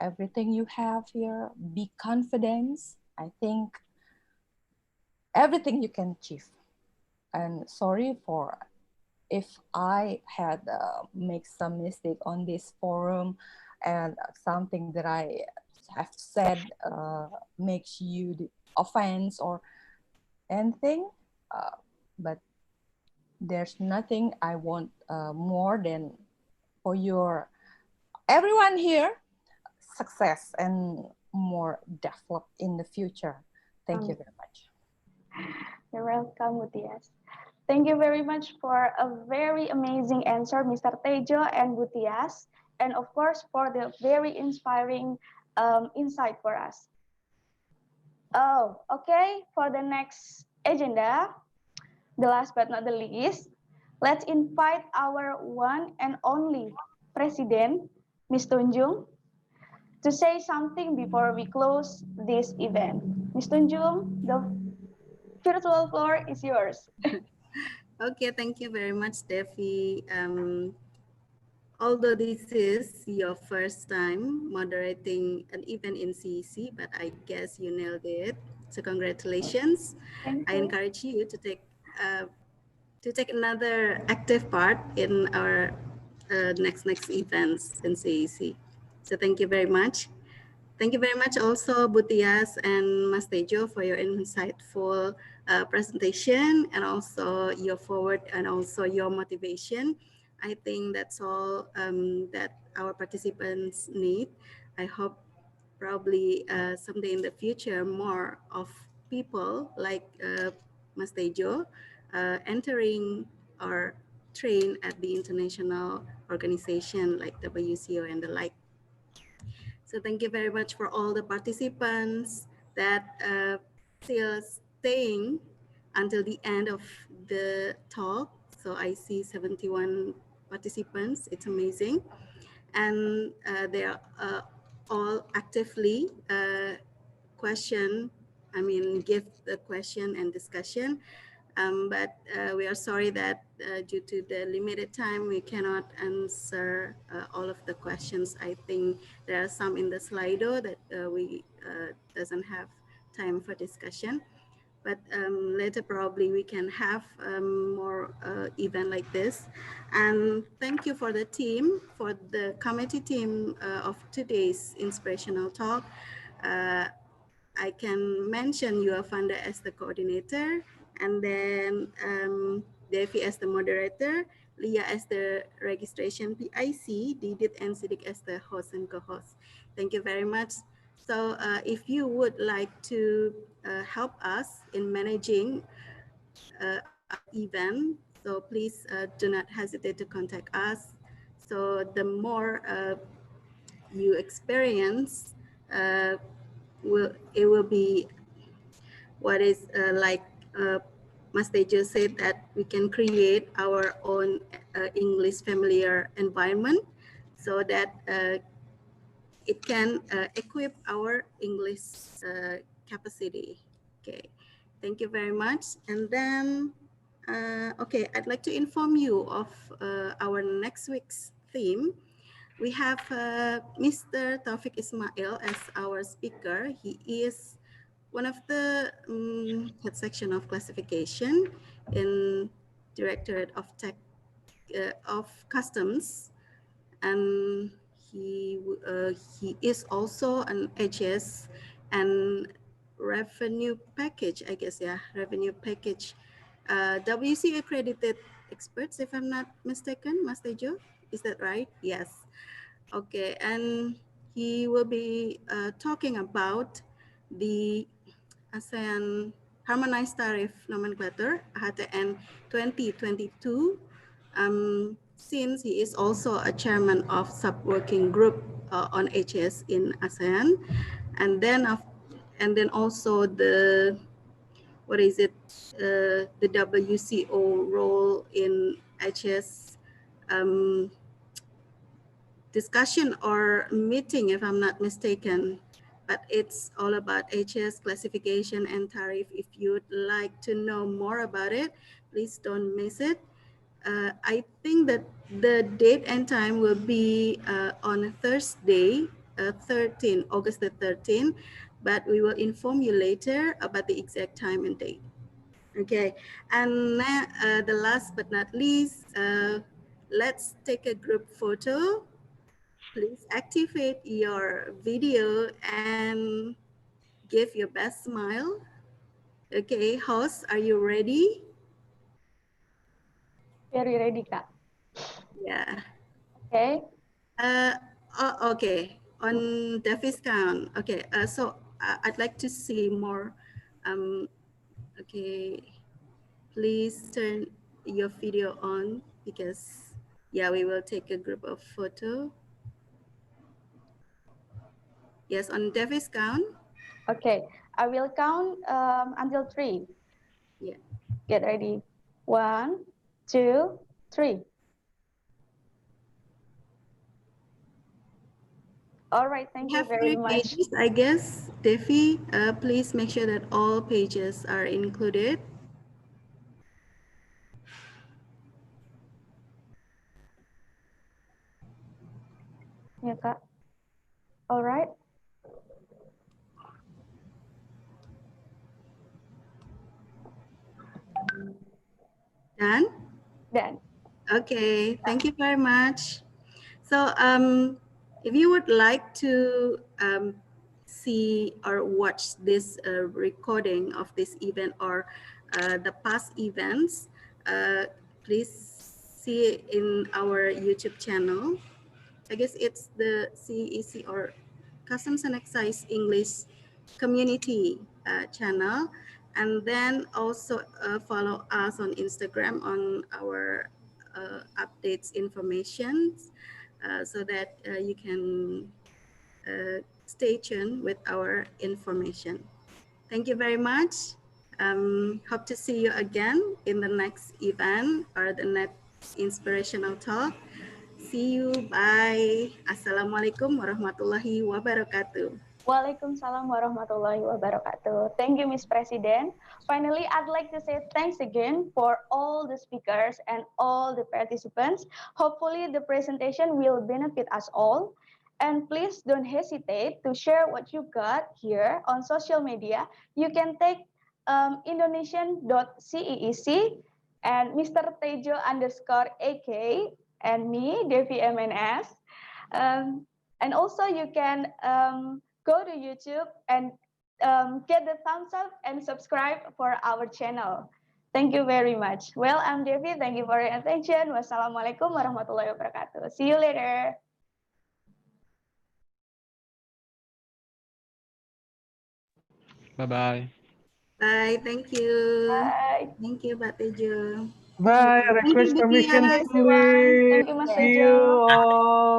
everything you have here, be confident. I think everything you can achieve. And sorry for if I had make some mistake on this forum, and something that I have said makes you the offense or anything. But there's nothing I want more than for your everyone here success and more developed in the future. Thank you very much. You're welcome, Butias. Thank you very much for a very amazing answer, Mr. Tejo and Butias, and of course for the very inspiring insight for us. Oh, okay. For the next agenda, the last but not the least, let's invite our one and only President, Ms. Tunjung, to say something before we close this event. Ms. Tunjung, the virtual floor is yours. Okay, thank you very much, Devi. Although this is your first time moderating an event in CEC, but I guess you nailed it. So congratulations. I encourage you to take another active part in our next events in CEC. So thank you very much. Thank you very much also Butias and Mas Tejo for your insightful presentation, and also your forward and also your motivation. I think that's all that our participants need. I hope probably someday in the future more of people like Mas Tejo entering or train at the international organization like WCO and the like. So thank you very much for all the participants that still staying until the end of the talk. So I see 71 participants. It's amazing. And they are all actively give the question and discussion. But we are sorry that due to the limited time, we cannot answer all of the questions. I think there are some in the Slido that we doesn't have time for discussion. But later probably we can have more event like this. And thank you for the team, for the committee team of today's inspirational talk. I can mention your funder as the coordinator, and then Devi as the moderator, Leah as the registration PIC, Didit and Sidik as the host and co-host. Thank you very much. So if you would like to help us in managing our event, so please do not hesitate to contact us. So the more you experience, it will be what is Mas Tejo said, that we can create our own English familiar environment so that it can equip our English capacity. Okay, thank you very much. And then, okay, I'd like to inform you of our next week's theme. We have Mr. Taufik Ismail as our speaker. He is one of the head section of classification in Directorate of of Customs, and he is also an HS and revenue package, I guess, yeah, revenue package. WCO accredited experts, if I'm not mistaken, Mas Tejo, is that right? Yes. Okay, and he will be talking about the ASEAN Harmonized Tariff Nomenclature, HTN 2022, since he is also a chairman of sub-working group on HS in ASEAN. And then also the, what is it, the WCO role in HS discussion or meeting, if I'm not mistaken, but it's all about HS classification and tariff. If you'd like to know more about it, please don't miss it. I think that the date and time will be on Thursday, August the 13th, but we will inform you later about the exact time and date. Okay, and the last but not least, let's take a group photo. Please activate your video and give your best smile. Okay, host, are you ready? Very ready, Kak. Yeah. Okay. Okay, on Davis count. Okay, so I'd like to see more. Okay, please turn your video on because, yeah, we will take a group of photo. Yes, on Davis count. Okay, I will count until 3. Yeah. Get ready. 1, 2, 3. All right, thank We you have very 3 much. pages, I guess. Devi, please make sure that all pages are included. Yeah, Kak. All right. Done? Done. Okay, thank you very much. So if you would like to see or watch this recording of this event or the past events, please see it in our YouTube channel. I guess it's the CEC or Customs and Excise English community channel. And then also follow us on Instagram on our updates information so that you can stay tuned with our information. Thank you very much. Hope to see you again in the next event or the next inspirational talk. See you. Bye. Assalamualaikum warahmatullahi wabarakatuh. Waalaikumsalam warahmatullahi wabarakatuh. Thank you, Ms. President. Finally, I'd like to say thanks again for all the speakers and all the participants. Hopefully, the presentation will benefit us all. And please don't hesitate to share what you got here on social media. You can take Indonesian.ceec and Mr. Tejo _AK and me, Devi MNS. And also you can go to YouTube and get the thumbs up and subscribe for our channel. Thank you very much. Well, I'm Devi. Thank you for your attention. Wassalamualaikum warahmatullahi wabarakatuh. See you later. Bye-bye. Bye. Thank you. Bye. Thank you, Pak Tejo. Bye. Thank you, Request Bu permission Tia. to Thank you, leave. Mas See Tejo. you all.